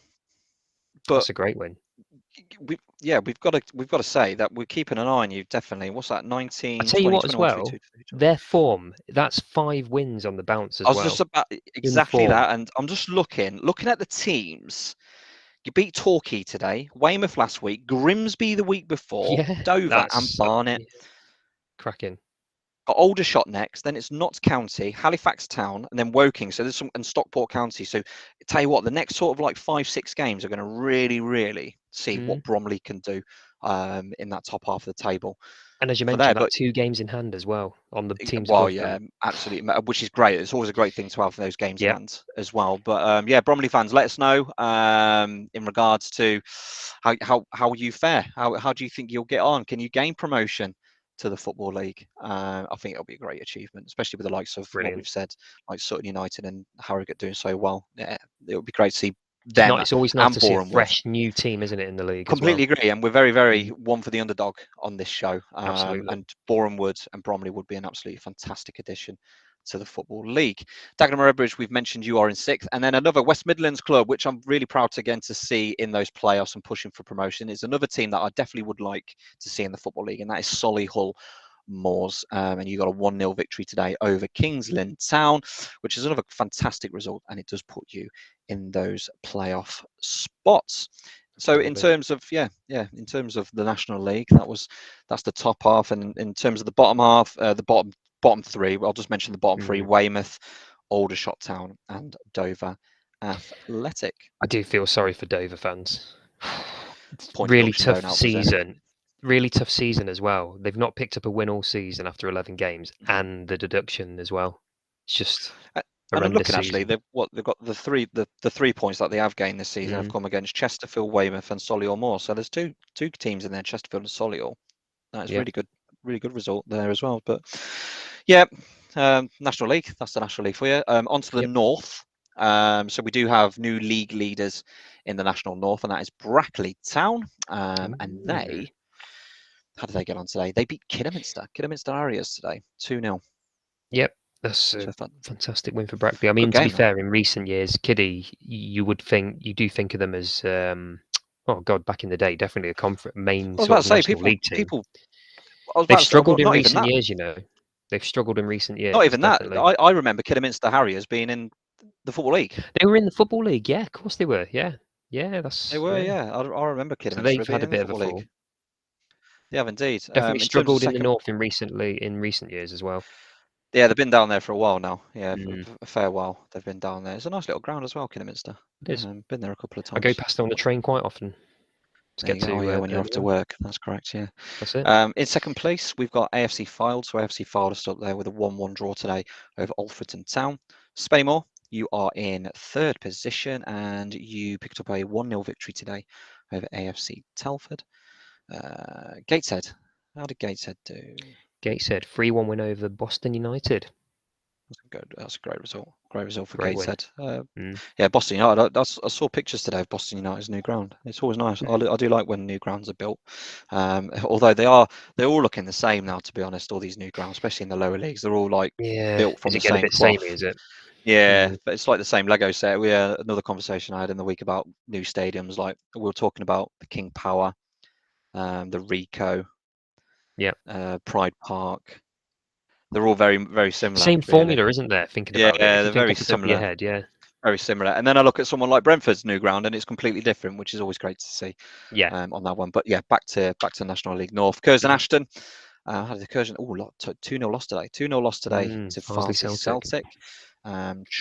But a great win. we've got to say that we're keeping an eye on you, definitely. What's that? I 19, tell you 20, what, as 21, well, 22, 23. their form. That's 5 wins on the bounce I as was just well. about In exactly form. that, and I'm just looking at the teams. You beat Torquay today, Weymouth last week, Grimsby the week before, Yeah, Dover and that's Barnet. yeah, cracking. Got Aldershot next, then it's Notts County, Halifax Town, and then Woking. So there's some, and Stockport County. So tell you what, the next sort of like 5-6 games are going to really, really see what Bromley can do in that top half of the table. And as you For there, mentioned, that but 2 games in hand as well on the teams well, above yeah, them. absolutely, which is great. It's always a great thing to have those games in Yep. hand as well. But yeah, Bromley fans, let us know in regards to how you fare. How do you think you'll get on? Can you gain promotion to the Football League? I think it'll be a great achievement, especially with the likes of what Brilliant. we've said, like Sutton United and Harrogate doing so well. Yeah, it would be great to see them It's always nice and to see a Boreham Wood. fresh new team, isn't it, in the league as well? Completely agree, and we're very, very one for the underdog on this show. Absolutely. And Boreham Wood and Bromley would be an absolutely fantastic addition to the Football League. Dagenham Redbridge, we've mentioned you are in 6th, and then another West Midlands club, which I'm really proud to again to see in those playoffs and pushing for promotion, is another team that I definitely would like to see in the Football League, and that is Solihull Moors. And you got a 1-0 victory today over Kings Lynn Town, which is another fantastic result, and it does put you in those playoff spots. So in terms of in terms of the National League, that's the top half, and in terms of the bottom half, the bottom 3, I'll just mention the bottom 3: Weymouth, Aldershot Town, and Dover Athletic. I do feel sorry for Dover fans. It's Point really deduction tough going out, was it? season. Really tough season as well. They've not picked up a win all season after 11 games, and the deduction as well. It's just And I'm horrendous looking actually, season. they've got the 3 points that they have gained this season have come against Chesterfield, Weymouth, and Solihull Moors. So there's two teams in there, Chesterfield and Solihull. That is Yeah. really good result there as well. But yeah, National League. That's the National League for you. Onto the North. So we do have new league leaders in the National North, and that is Brackley Town. And they, how did they get on today? They beat Kidderminster Harriers today, 2-0. Yep. That's a fantastic win for Brackley. I mean, to be fair, in recent years, Kiddie, you do think of them as, oh God, back in the day, definitely a main sort of National League team. They've struggled in recent years, you know. They've struggled in recent years. Not even definitely. that. I remember Kidderminster Harriers being in the Football League. They were in the Football League, yeah, of course they were. Yeah, they were. Yeah, I remember Kidderminster. So they've had a bit of a fall. They have indeed. Definitely struggled in the North in recent years as well. Yeah, they've been down there for a while now. Yeah, a fair while they've been down there. It's a nice little ground as well, Kidderminster. It is. Been there a couple of times. I go past on the train quite often. When you're off to work. That's correct, yeah. That's it. In second place, we've got AFC Fylde. So AFC Fylde are still up there with a 1-1 draw today over Alfreton Town. Spaymore, you are in 3rd position, and you picked up a 1-0 victory today over AFC Telford. Gateshead, how did Gateshead do? Gateshead, 3-1 win over Boston United. That's a great result. Great result for Gateshead. Yeah, Boston United. I saw pictures today of Boston United's new ground. It's always nice. I do like when new grounds are built. Although they're all looking the same now, to be honest. All these new grounds, especially in the lower leagues, they're all like built from the same cloth. Samey, is it? Yeah, but it's like the same Lego set. We had another conversation I had in the week about new stadiums. Like we were talking about the King Power, the Rico, Pride Park. They're all very, very similar. Same formula, isn't there? Thinking about it. Yeah, they're very similar. Head, yeah. Very similar. And then I look at someone like Brentford's new ground, and it's completely different, which is always great to see. Yeah. On that one. But yeah, back to National League North. Curzon Ashton. How did the Curzon? 2-0 loss today. 2-0 loss today to Farsley Celtic.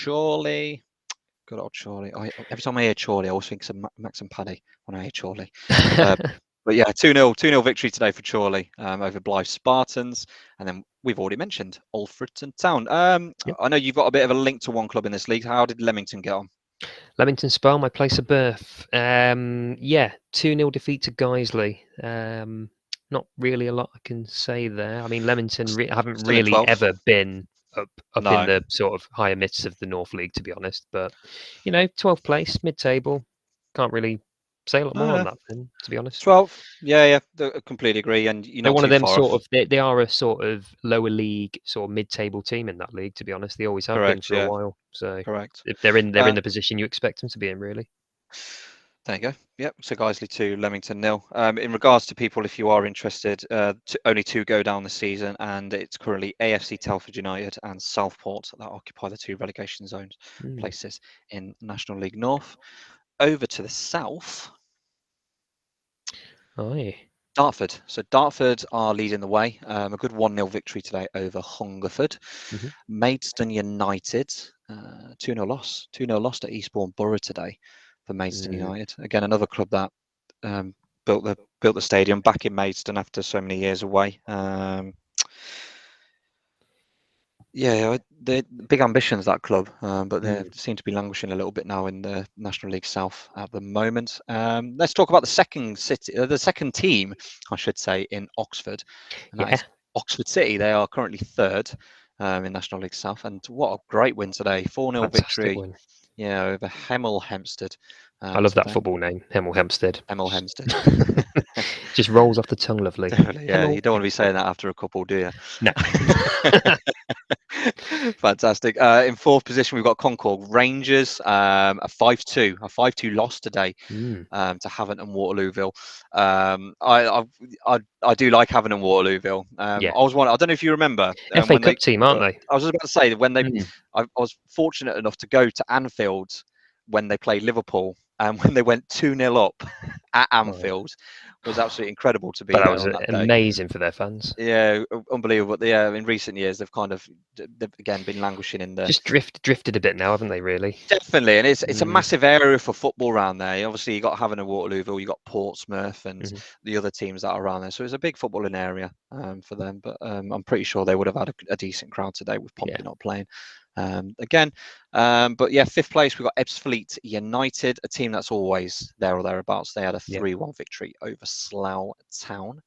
Chorley. Good old Chorley. Every time I hear Chorley, I always think of Max and Paddy when I hear Chorley. But yeah, 2-0 victory today for Chorley over Blythe Spartans. And then we've already mentioned Alfreton Town. I know you've got a bit of a link to one club in this league. How did Leamington get on? Leamington Spa, my place of birth. 2-0 defeat to Guiseley. Not really a lot I can say there. I mean, Leamington haven't really ever been up in the sort of higher midst of the North League, to be honest. But, 12th place, mid-table. Can't really say a lot more on Uh, that then, to be honest. 12th. Yeah, I completely agree. And you're They're not one of too them far sort off. of they are a sort of lower league, sort of mid-table team in that league, to be honest. They always have been Correct. for a Yeah, while. So correct. if they're in Uh, the position you expect them to be in, really. There you go. Yep. So Guiseley 2, Leamington 0. In regards to people, if you are interested, only 2 go down the season, and it's currently AFC Telford United and Southport that occupy the 2 relegation zones places in National League North. Over to the south, Aye. Dartford. So Dartford are leading the way. A good 1-0 victory today over Hungerford. Maidstone United, 2-0 loss. 2-0 lost at Eastbourne Borough today for Maidstone United. Again, another club that built the stadium back in Maidstone after so many years away. Yeah, they're big ambitions, that club, but they seem to be languishing a little bit now in the National League South at the moment. Let's talk about the second team, I should say, in Oxford, and that is Oxford City. They are currently third in National League South, and what a great win today! 4-0 Fantastic victory, win. yeah, over Hemel Hempstead. I love that Today. football name, Hemel Hempstead. Hemel Hempstead. Just rolls off the tongue lovely. Definitely, yeah. Hemel You don't want to be Hempstead. saying that after a couple, do you? No. Fantastic. In fourth position, we've got Concord Rangers, a 5-2 loss today to Havant and Waterlooville. I do like Havant and Waterlooville. I don't know if you remember FA when Cup team, aren't they? I was just about to say that when I was fortunate enough to go to Anfield when they played Liverpool, and when they went 2-0 up at Anfield, was absolutely incredible to be But that there was on that day. amazing for their fans. Yeah, unbelievable. But yeah, in recent years they've again been languishing in the just drifted a bit now, haven't they? Really? Definitely, and it's a massive area for football around there. Obviously, you got Havant and Waterlooville, you got Portsmouth, and the other teams that are around there. So it's a big footballing area for them. But I'm pretty sure they would have had a decent crowd today with Pompey not playing again. But yeah, fifth place we've got Ebbsfleet United, a team that's always there or thereabouts. They had a 3-1 victory over Slough Town.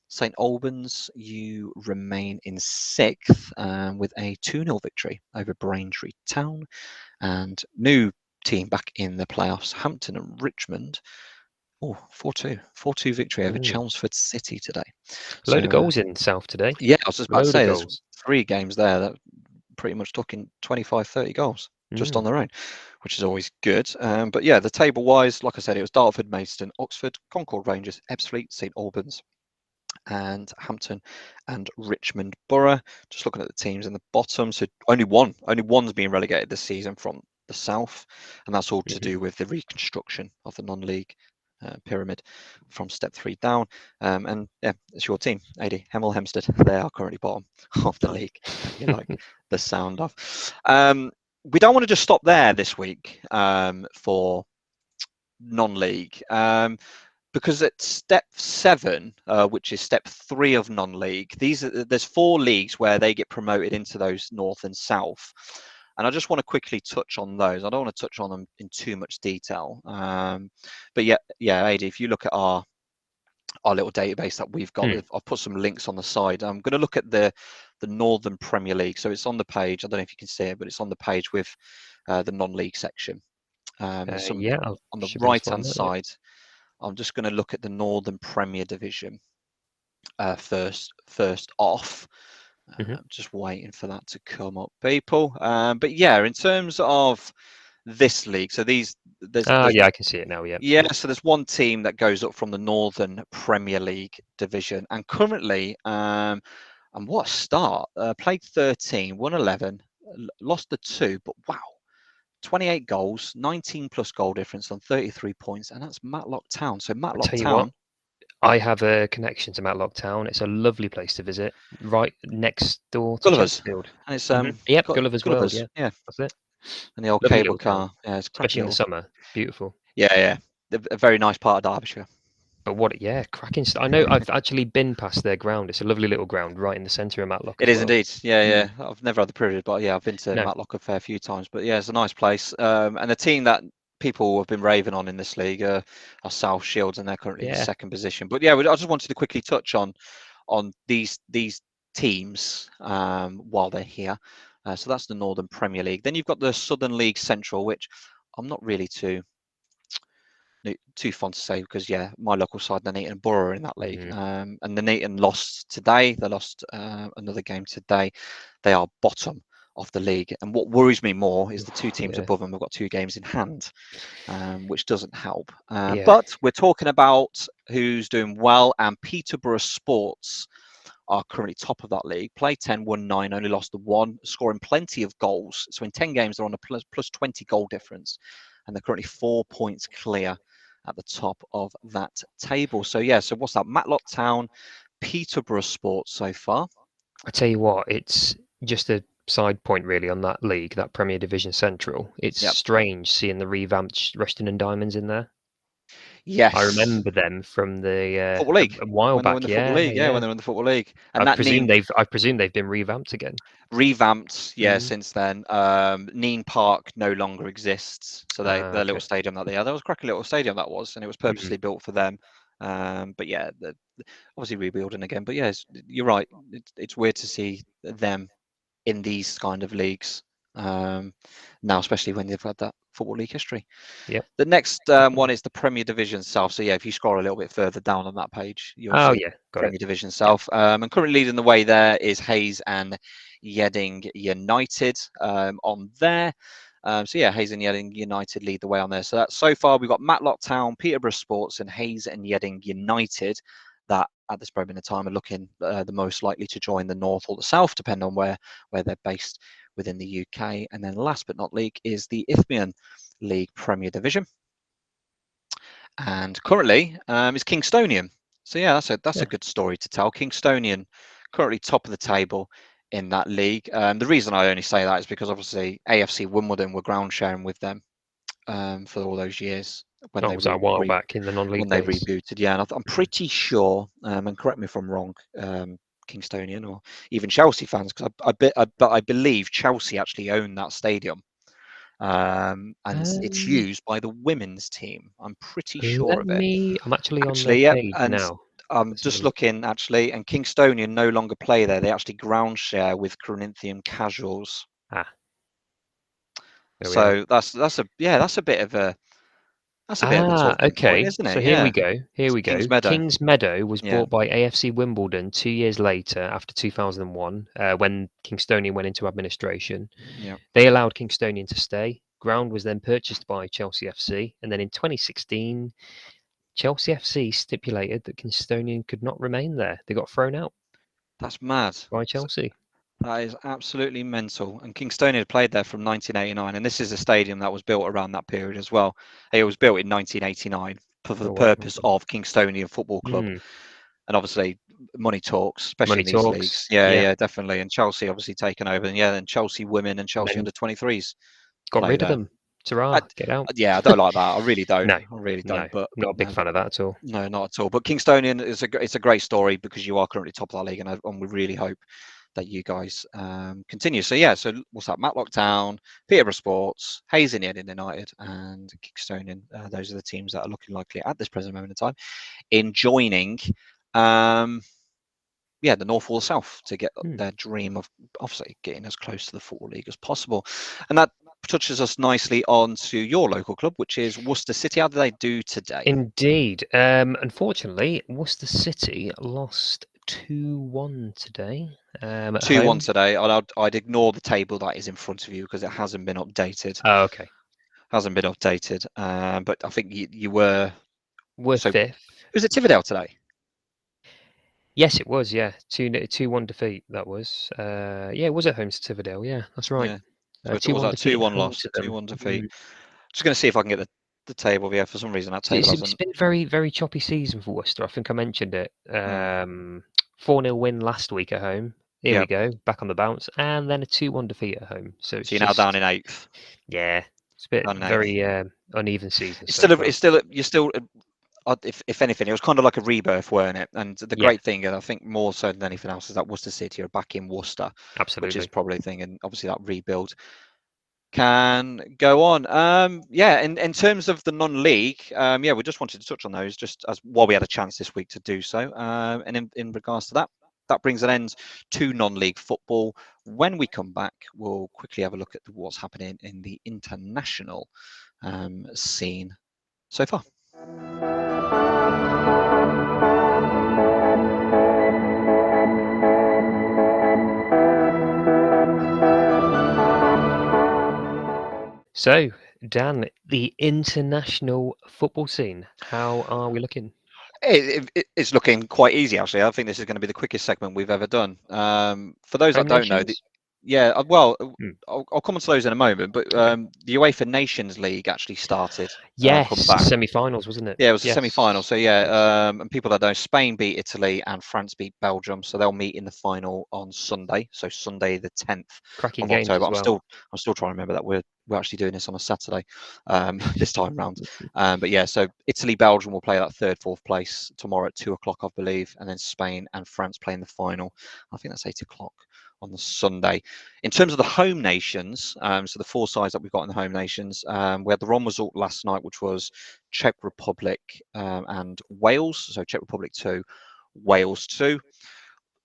St Albans, you remain in sixth with a 2-0 victory over Braintree Town. And new team back in the playoffs, Hampton and Richmond. Oh, 4-2. 4-2 victory over Chelmsford City today. Load of goals in South today. Yeah, I was just about to say, there's goals. 3 games there that pretty much took in 25, 30 goals just on their own, which is always good. But yeah, the table-wise, like I said, it was Dartford, Maidstone, Oxford, Concord Rangers, Ebbsfleet, St Albans, and Hampton and Richmond Borough. Just looking at the teams in the bottom, so only one's being relegated this season from the south, and that's all to do with the reconstruction of the non-league pyramid from step 3 down. And yeah, it's your team, Adie, Hemel Hempstead. They are currently bottom of the league. You like the sound of. We don't want to just stop there this week for non-league. Because at step 7, which is step 3 of non-league, there's 4 leagues where they get promoted into those north and south, and I just want to quickly touch on those. I don't want to touch on them in too much detail, but yeah, Adie, if you look at our little database that we've got, I've put some links on the side. I'm going to look at the Northern Premier League, so it's on the page. I don't know if you can see it, but it's on the page with the non-league section. On the right-hand side. I'm just going to look at the Northern Premier Division first off. Just waiting for that to come up, people. But yeah, in terms of this league, so there's I can see it now. Yeah, so there's one team that goes up from the Northern Premier League division, and currently, and what a start! Played 13, won 11, lost the 2, but wow. 28 goals, 19 plus goal difference on 33 points, and that's Matlock Town. So Matlock Town. I have a connection to Matlock Town. It's a lovely place to visit, right next door to Gulliver's. Chesterfield. And it's Gulliver's World. Yeah, that's it. And the old lovely cable car. Yeah, it's especially in the summer. Beautiful. Yeah. A very nice part of Derbyshire. But cracking. I know I've actually been past their ground. It's a lovely little ground right in the centre of Matlock. It is indeed. Yeah. I've never had the privilege, but yeah, I've been to Matlock a fair few times. But yeah, it's a nice place. And the team that people have been raving on in this league are South Shields, and they're currently in second position. But yeah, I just wanted to quickly touch on these teams while they're here. So that's the Northern Premier League. Then you've got the Southern League Central, which I'm not really too too fond to say because my local side, the Nuneaton Borough, are in that league, and the Nuneaton lost today. They lost another game today. They are bottom of the league, and what worries me more is the two teams above them have got 2 games in hand, which doesn't help. But we're talking about who's doing well, and Peterborough Sports are currently top of that league. Played 10, won 9, only lost the 1, scoring plenty of goals. So in 10 games, they're on a plus 20 goal difference, and they're currently 4 points clear at the top of that table. So so what's that? Matlock Town, Peterborough Sports so far. I tell you what, it's just a side point really on that league, that Premier Division Central. It's strange seeing the revamped Rushton and Diamonds in there. Yes, I remember them from the Football League a while when they were back. in the Football League. When they were in the Football League, and I presume they've been revamped again. Revamped, since then. Neen Park no longer exists, so their little stadium that they had. That was a cracky little stadium that was, and it was purposely built for them. But obviously rebuilding again. But you're right. It's weird to see them in these kind of leagues now, especially when they've had that Football League history. Yep. The next one is the Premier Division South. So if you scroll a little bit further down on that page, you'll see Premier Division South. And currently leading the way there is Hayes and Yeading United on there. Hayes and Yeading United lead the way on there. So far we've got Matlock Town, Peterborough Sports, and Hayes and Yeading United that at this moment in time are looking the most likely to join the North or the South, depending on where they're based within the UK. And then last but not least is the Isthmian League Premier Division. And currently is Kingstonian. So that's a good story to tell. Kingstonian currently top of the table in that league. The reason I only say that is because obviously AFC Wimbledon were ground sharing with them for all those years when they was that a while back in the non-league when they rebooted. And I'm pretty sure, and correct me if I'm wrong, Kingstonian or even Chelsea fans, because I believe Chelsea actually own that stadium. And it's used by the women's team. I'm pretty sure of it. I'm actually on the page and now. I'm just looking actually, and Kingstonian no longer play there. They actually ground share with Corinthian Casuals. So that's a bit of a talking point, isn't it? So here we go. Kings Meadow. Kings Meadow was bought by AFC Wimbledon 2 years later, after 2001, when Kingstonian went into administration. They allowed Kingstonian to stay. Ground was then purchased by Chelsea FC, and then in 2016, Chelsea FC stipulated that Kingstonian could not remain there. They got thrown out. That's mad. By Chelsea. That is absolutely mental. And Kingstonian had played there from 1989, and this is a stadium that was built around that period as well. It was built in 1989 for the purpose of Kingstonian Football Club. And obviously, money talks, especially in these leagues. Yeah, definitely. And Chelsea obviously taken over. And then Chelsea women and Chelsea under-23s got rid of them. Get out. I don't like that. I really don't. No, I really don't. But not a big fan of that at all. No, not at all. But Kingstonian it's a great story because you are currently top of that league, and we really hope that you guys continue. So what's that? Matlock Town, Peterborough Sports, Hayes and Yeading United, and Kingstonian. Those are the teams that are looking likely at this present moment in time in joining the North or the South to get their dream of obviously getting as close to the Football League as possible. And that touches us nicely on to your local club, which is Worcester City. How did they do today? Indeed. Unfortunately, Worcester City lost 2-1 today. 2-1 today. I'd ignore the table that is in front of you because it hasn't been updated. Oh, okay. Hasn't been updated. But I think you were fifth. Was it Tividale today? Yes, it was. 2-1 defeat. That was. It was at home to Tividale. Yeah, that's right. Yeah. So 2-1 loss, 2-1 defeat. Just going to see if I can get the table. Yeah, for some reason that table hasn't. It's been a very, very choppy season for Worcester. I think I mentioned it. 4-0 win last week at home. Here we go, back on the bounce, and then a 2-1 defeat at home. So you're now down in 8th. Yeah, it's a bit very uneven season. You're still. If anything, it was kind of like a rebirth, weren't it? And the great thing, and I think more so than anything else, is that Worcester City are back in Worcester, which is probably the thing, and obviously that rebuild can go on. In terms of the non-league, we just wanted to touch on those just as while we had a chance this week to do so. And in regards to that brings an end to non-league football. When we come back, we'll quickly have a look at what's happening in the international scene so far. So, Dan, the international football scene, how are we looking? It's looking quite easy, actually. I think this is going to be the quickest segment we've ever done. For those that Home don't know, nations? I'll come on to those in a moment. But Okay. the UEFA Nations League actually started, come Yes, back. semi-finals, wasn't it? Yeah, it was a semi-final. Yes. So Yes. and people that know, Spain beat Italy and France beat Belgium. So they'll meet in the final on Sunday. So Sunday the 10th Cracking of games October. as well. I'm still trying to remember that we're actually doing this on a Saturday, this time round. But yeah, so Italy, Belgium will play that third, fourth place tomorrow at 2 o'clock, I believe, and then Spain and France play in the final. I think that's 8 o'clock on the Sunday. In terms of the home nations, so the four sides that we've got in the home nations, we had the wrong result last night, which was Czech Republic and Wales. So Czech Republic 2, Wales 2.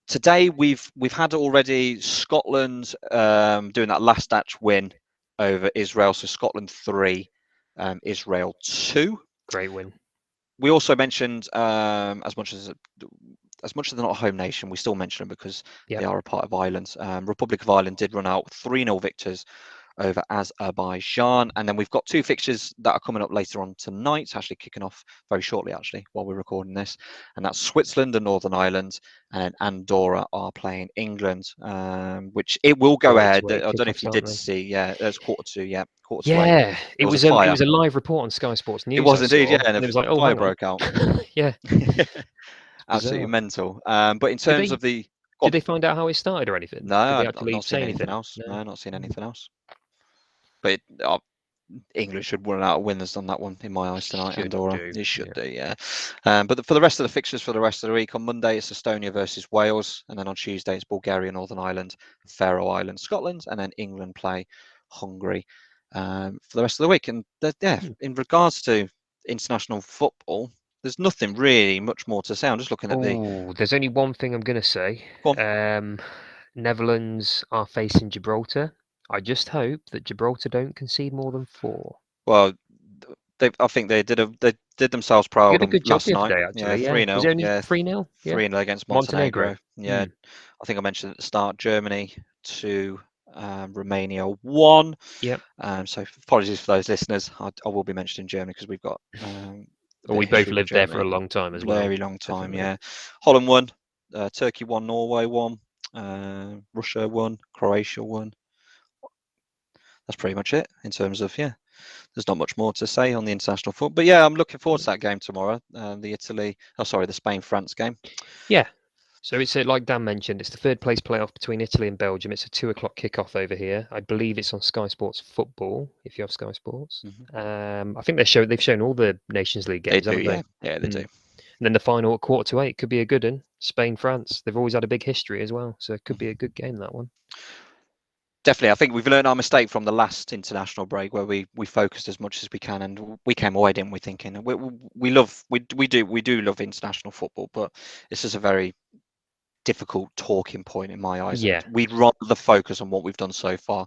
Today we've had already Scotland doing that last match win over Israel. So Scotland 3, Israel 2. Great win. We also mentioned as much as they're not a home nation, we still mention them because they are a part of Ireland. Republic of Ireland did run out 3-0 victors over Azerbaijan. And then we've got two fixtures that are coming up later on tonight. It's actually kicking off very shortly, actually, while we're recording this. And that's Switzerland and Northern Ireland. And Andorra are playing England, which it will go ahead. I don't know if you did see. Yeah, it was 1:45. Yeah, 1:45. Yeah, There was a it fire. was a live report on Sky Sports It News was I indeed, yeah, saw, and and a it was like, oh, fire hang on. broke out. Yeah, Absolutely bizarre. mental. But in Did terms they of the, did they find out how it started or anything? no, Did they I've actually not seen say anything anything? else. No. No, not seen anything else. But England should run out of winners on that one in my eyes tonight. Should Andorra, do. it should do, yeah. But for the rest of the fixtures for the rest of the week, on Monday it's Estonia versus Wales, and then on Tuesday it's Bulgaria, Northern Ireland, Faroe Islands, Scotland, and then England play Hungary for the rest of the week. And in regards to international football, there's nothing really much more to say. I'm just looking at the. Oh, there's only one thing I'm going to say. Go on. Netherlands are facing Gibraltar. I just hope that Gibraltar don't concede more than 4. Well, I think they did themselves They proud did a on good job last the other night. day, Yeah, actually. Yeah, was 3-0. it only Yeah, 3-0? Yeah, 3-0 against Montenegro. Montenegro. Yeah, I think I mentioned at the start, Germany to Romania 1. Yep. So apologies for those listeners. I will be mentioning Germany because we've got a Well, bit we of both history with lived there for a Germany. long time as well. Very long time, Definitely. yeah. Holland 1, Turkey 1, Norway 1, Russia 1, Croatia 1. That's pretty much it in terms of, there's not much more to say on the international football. But yeah, I'm looking forward to that game tomorrow. The Spain-France game. Yeah. So it's like Dan mentioned, it's the third place playoff between Italy and Belgium. It's a 2 o'clock kickoff over here. I believe it's on Sky Sports Football, if you have Sky Sports. I think they've shown all the Nations League games, They do, haven't they? Yeah, they do. And then the final at 7:45 could be a good one. Spain-France. They've always had a big history as well, so it could be a good game, that one. Definitely, I think we've learned our mistake from the last international break where we focused as much as we can, and we came away, didn't we, thinking we do love international football, but this is a very difficult talking point in my eyes, and Yeah. we'd rather focus on what we've done so far,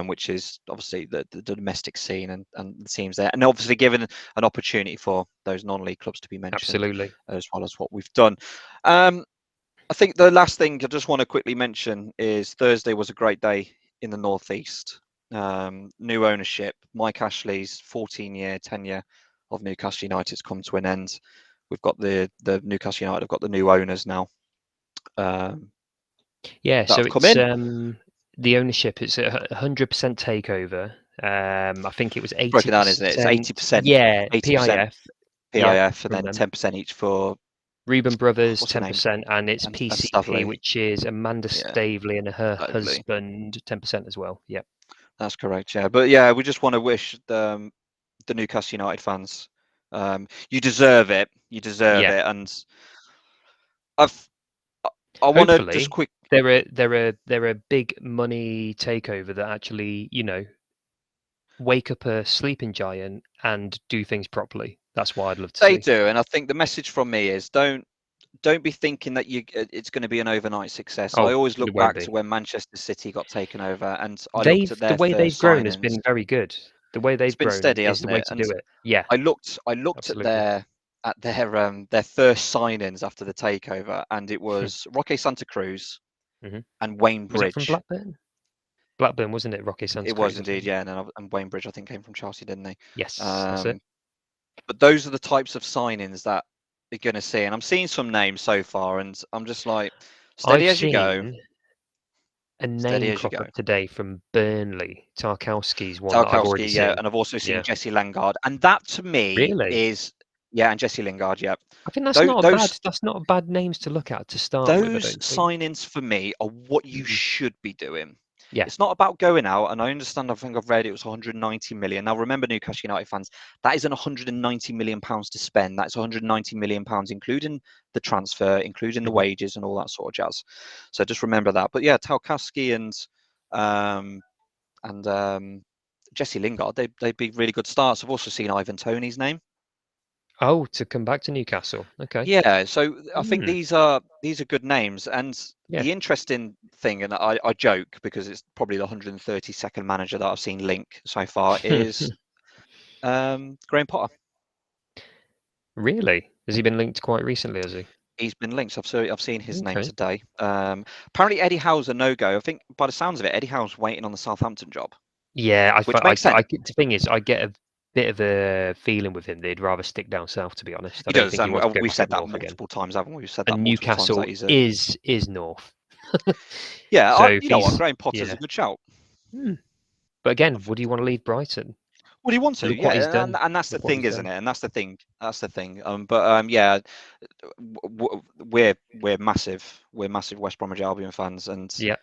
which is obviously the domestic scene and the teams there, and obviously given an opportunity for those non-league clubs to be mentioned, Absolutely. as well as what we've done. I think the last thing I just want to quickly mention is Thursday was a great day in the Northeast. New ownership. Mike Ashley's 14-year tenure of Newcastle United's come to an end. We've got the Newcastle United have got the new owners now. Yeah, so That have come it's in. the ownership. It's 100% takeover. I think it was Broken down, isn't it? It's 80%. 80%. Yeah, 80% PIF. Yeah, PIF, and from then them. 10% each for Reuben Brothers, what's her name? 10%, and it's And PCP, Stavely. which is Amanda Yeah, Stavely and her Stavely. husband, 10% as well. Yeah, That's correct. Yeah, but yeah, we just want to wish the Newcastle United fans, you deserve it. You deserve yeah. it, and I've I want to just Hopefully, quick. they're a big money takeover that actually, wake up a sleeping giant and do things properly. That's what I'd love to They see. do, and I think the message from me is don't be thinking that it's going to be an overnight success. I Oh, always it look won't back to be. when Manchester City got taken over, and I looked at The their way they've first grown has signings. been very good. The way It's they've been grown steady, is the hasn't way it? to And do it. Yeah, I looked at absolutely. their first signings after the takeover, and it was Roque Santa Cruz Hmm. and Wayne Was that from Bridge. Blackburn? Blackburn, wasn't it? Rocky Sanskrit. It was indeed, yeah. And Wayne Bridge, I think, came from Chelsea, didn't he? Yes, that's it. But those are the types of signings that you're going to see. And I'm seeing some names so far, and I'm just like, steady I've as you go. seen a Steady name as you crop go. up today from Burnley. Tarkowski's one that I've already Tarkowski, yeah, seen. and I've also seen Yeah. Jesse Lingard, and that to me Really? is, yeah, and Jesse Lingard, yeah. I think that's Those not a bad names to look at to start with, I those don't think. signings for me are what you should be doing. Yeah. It's not about going out, and I understand. I think I've read it was 190 million. Now, remember, Newcastle United fans, that isn't 190 million pounds to spend. That's 190 million pounds, including the transfer, including the Mhm. wages, and all that sort of jazz. So just remember that. But yeah, Tarkowski and Jesse Lingard, they'd be really good starts. I've also seen Ivan Toney's name. Oh, to come back to Newcastle. Okay. Yeah, so I think Hmm. these are good names, and Yeah. the interesting thing, and I joke because it's probably the 132nd manager that I've seen link so far, is Graham Potter. Really? Has he been linked quite recently, has he? He's been linked. I've seen his name Okay. today. Apparently Eddie Howe's a no-go. I think by the sounds of it, Eddie Howe's waiting on the Southampton job, Yeah, which makes sense. the thing is, I get a bit of a feeling with him that he'd rather stick down south, to be honest. I He don't does, think he and wants to go we've back said up that north again. multiple times, haven't we? We've said that And multiple times that Newcastle he's a is north. yeah. So if You know what? he's Graham Potter's a yeah. good shout. Hmm. But again, would you want to leave Brighton? Would he want to? Look what he's Yeah, done. and that's the Look what thing, he's isn't done. it? And that's the thing. That's the thing. Yeah, we're massive. We're massive West Bromwich Albion fans, and Yeah.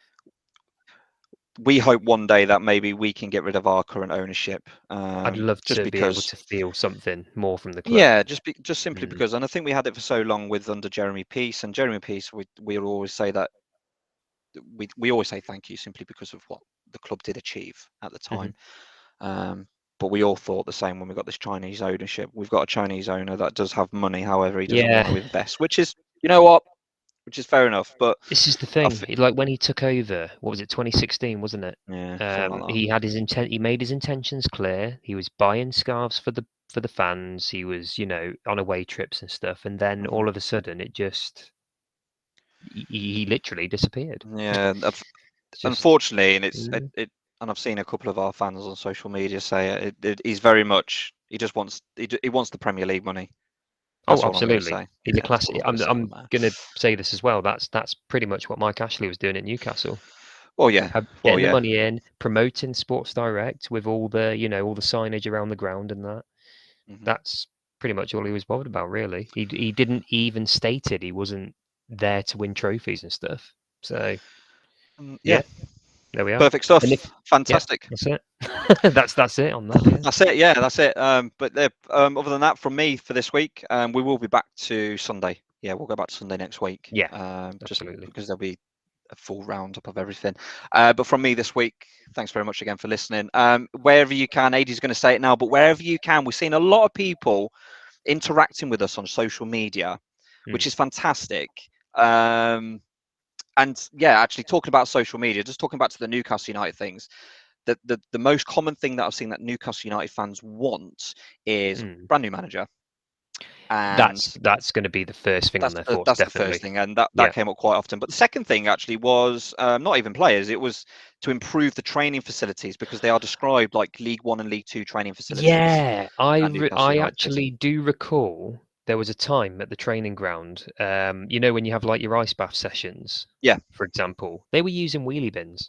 we hope one day that maybe we can get rid of our current ownership. I'd love Just to be able because, to feel something more from the club. yeah, just simply Mm. because, and I think we had it for so long with under Jeremy Peace, and Jeremy Peace, we always say that we always say thank you simply because of what the club did achieve at the Hmm. time. But we all thought the same when we got this Chinese ownership. We've got a Chinese owner that does have money, however, he doesn't want Yeah. to invest, which is, you know what, which is fair enough. But This is the I thing. think, Like when he took over, what was it, 2016, wasn't it? yeah, something like that. He had his intent. He made his intentions clear. He was buying scarves for the fans. He was, on away trips and stuff. And then Mhm. all of a sudden, he literally disappeared. Yeah, It's just, unfortunately, and and I've seen a couple of our fans on social media say he's very much he just wants he wants the Premier League money. oh, That's all I'm going to absolutely. say. He's a Yeah, that's classic. all I'm going to say I'm on that. gonna say this as well. That's pretty much what Mike Ashley was doing at Newcastle. Well, yeah, Getting the money in, promoting Sports Direct with all the signage around the ground and that. Mhm. That's pretty much all he was bothered about, really. He didn't even state it. He wasn't there to win trophies and stuff. So Yeah, yeah, there we are. perfect stuff. And if yeah, Fantastic. that's it. that's it on that. Yeah. That's it. Yeah, that's it. But other than that, from me for this week, we will be back to Sunday. Yeah, we'll go back to Sunday next week. Yeah, Just absolutely. because there'll be a full roundup of everything. But from me this week, thanks very much again for listening. Wherever you can, Adie's going to say it now, but wherever you can, we're seeing a lot of people interacting with us on social media, which is fantastic. And yeah, actually talking about social media, just talking back to the Newcastle United things, the most common thing that I've seen that Newcastle United fans want is brand new manager. And That's going to be the first thing on their thoughts, that's the first definitely. thing, and that Yeah. came up quite often. But the second thing actually was not even players; it was to improve the training facilities because they are described like League One and League Two training facilities Yeah, at Newcastle I United. actually do recall there was a time at the training ground, when you have like your ice bath sessions, Yeah, for example, they were using wheelie bins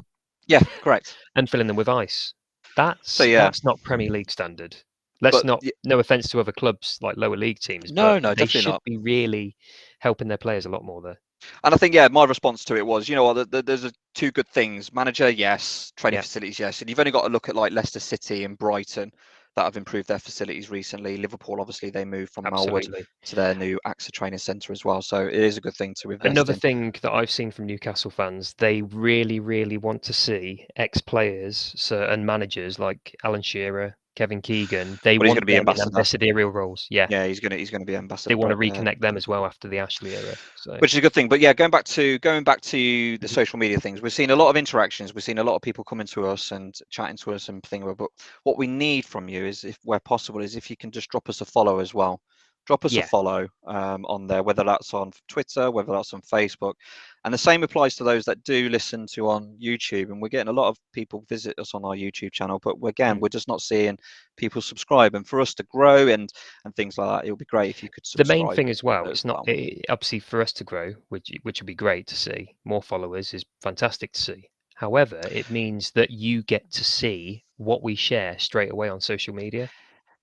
yeah, correct. and filling them with ice. So That's yeah, that's not Premier League standard. Let's but not, no offense to other clubs like lower league teams, but no, they definitely should not. be really helping their players a lot more there. And I think, yeah, my response to it was, you know what, there's two good things. Manager, yes. Training Yeah, facilities, yes. And you've only got to look at like Leicester City and Brighton that have improved their facilities recently. Liverpool, obviously, they moved from Melwood absolutely. to their new AXA training centre as well. So it is a good thing to invest Another in. thing that I've seen from Newcastle fans, they really, really want to see ex-players and managers like Alan Shearer, Kevin Keegan. They But he's going to want be them in ambassador. ambassadorial roles. Yeah, Yeah, he's going to be they ambassador. want to reconnect them as well after the Ashley era. So, Which is a good thing. But yeah, going back to the Mhm. social media things, we've seen a lot of interactions. We've seen a lot of people coming to us and chatting to us and thing. But what we need from you is, if where possible, is if you can just drop us a follow as well. drop us a Yeah. follow on there, whether that's on Twitter, whether that's on Facebook. And the same applies to those that do listen to on YouTube. And we're getting a lot of people visit us on our YouTube channel, but again, we're just not seeing people subscribe. And for us to grow and things like that, it would be great if you could The subscribe. main thing as well, it's not obviously for us to grow, which would be great to see. More followers is fantastic to see. However, it means that you get to see what we share straight away on social media.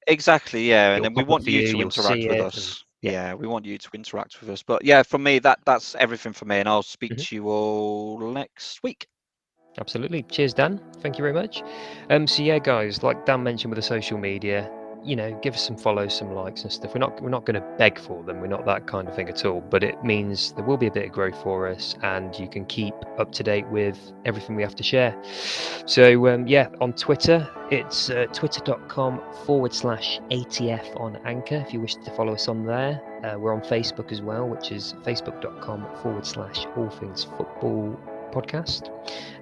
Exactly, yeah, and It'll then we pop up want for you you, to you'll interact see with it, us. and Yeah, we want you to interact with us. But yeah, for me, that's everything for me, and I'll speak to you all next week. Absolutely. Cheers, Dan. Thank you very much. So yeah, guys, like Dan mentioned with the social media, give us some follows, some likes and stuff. We're not going to beg for them. We're not that kind of thing at all. But it means there will be a bit of growth for us, and you can keep up to date with everything we have to share. So yeah, on Twitter, it's twitter.com/ATF on Anchor if you wish to follow us on there. We're on Facebook as well, which is facebook.com/all things football podcast,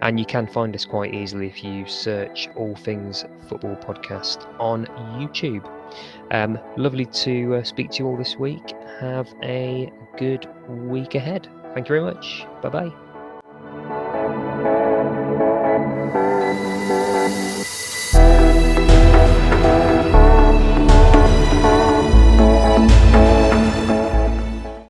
and you can find us quite easily if you search All Things Football Podcast on YouTube. Lovely to speak to you all this week. Have a good week ahead. Thank you very much. Bye bye.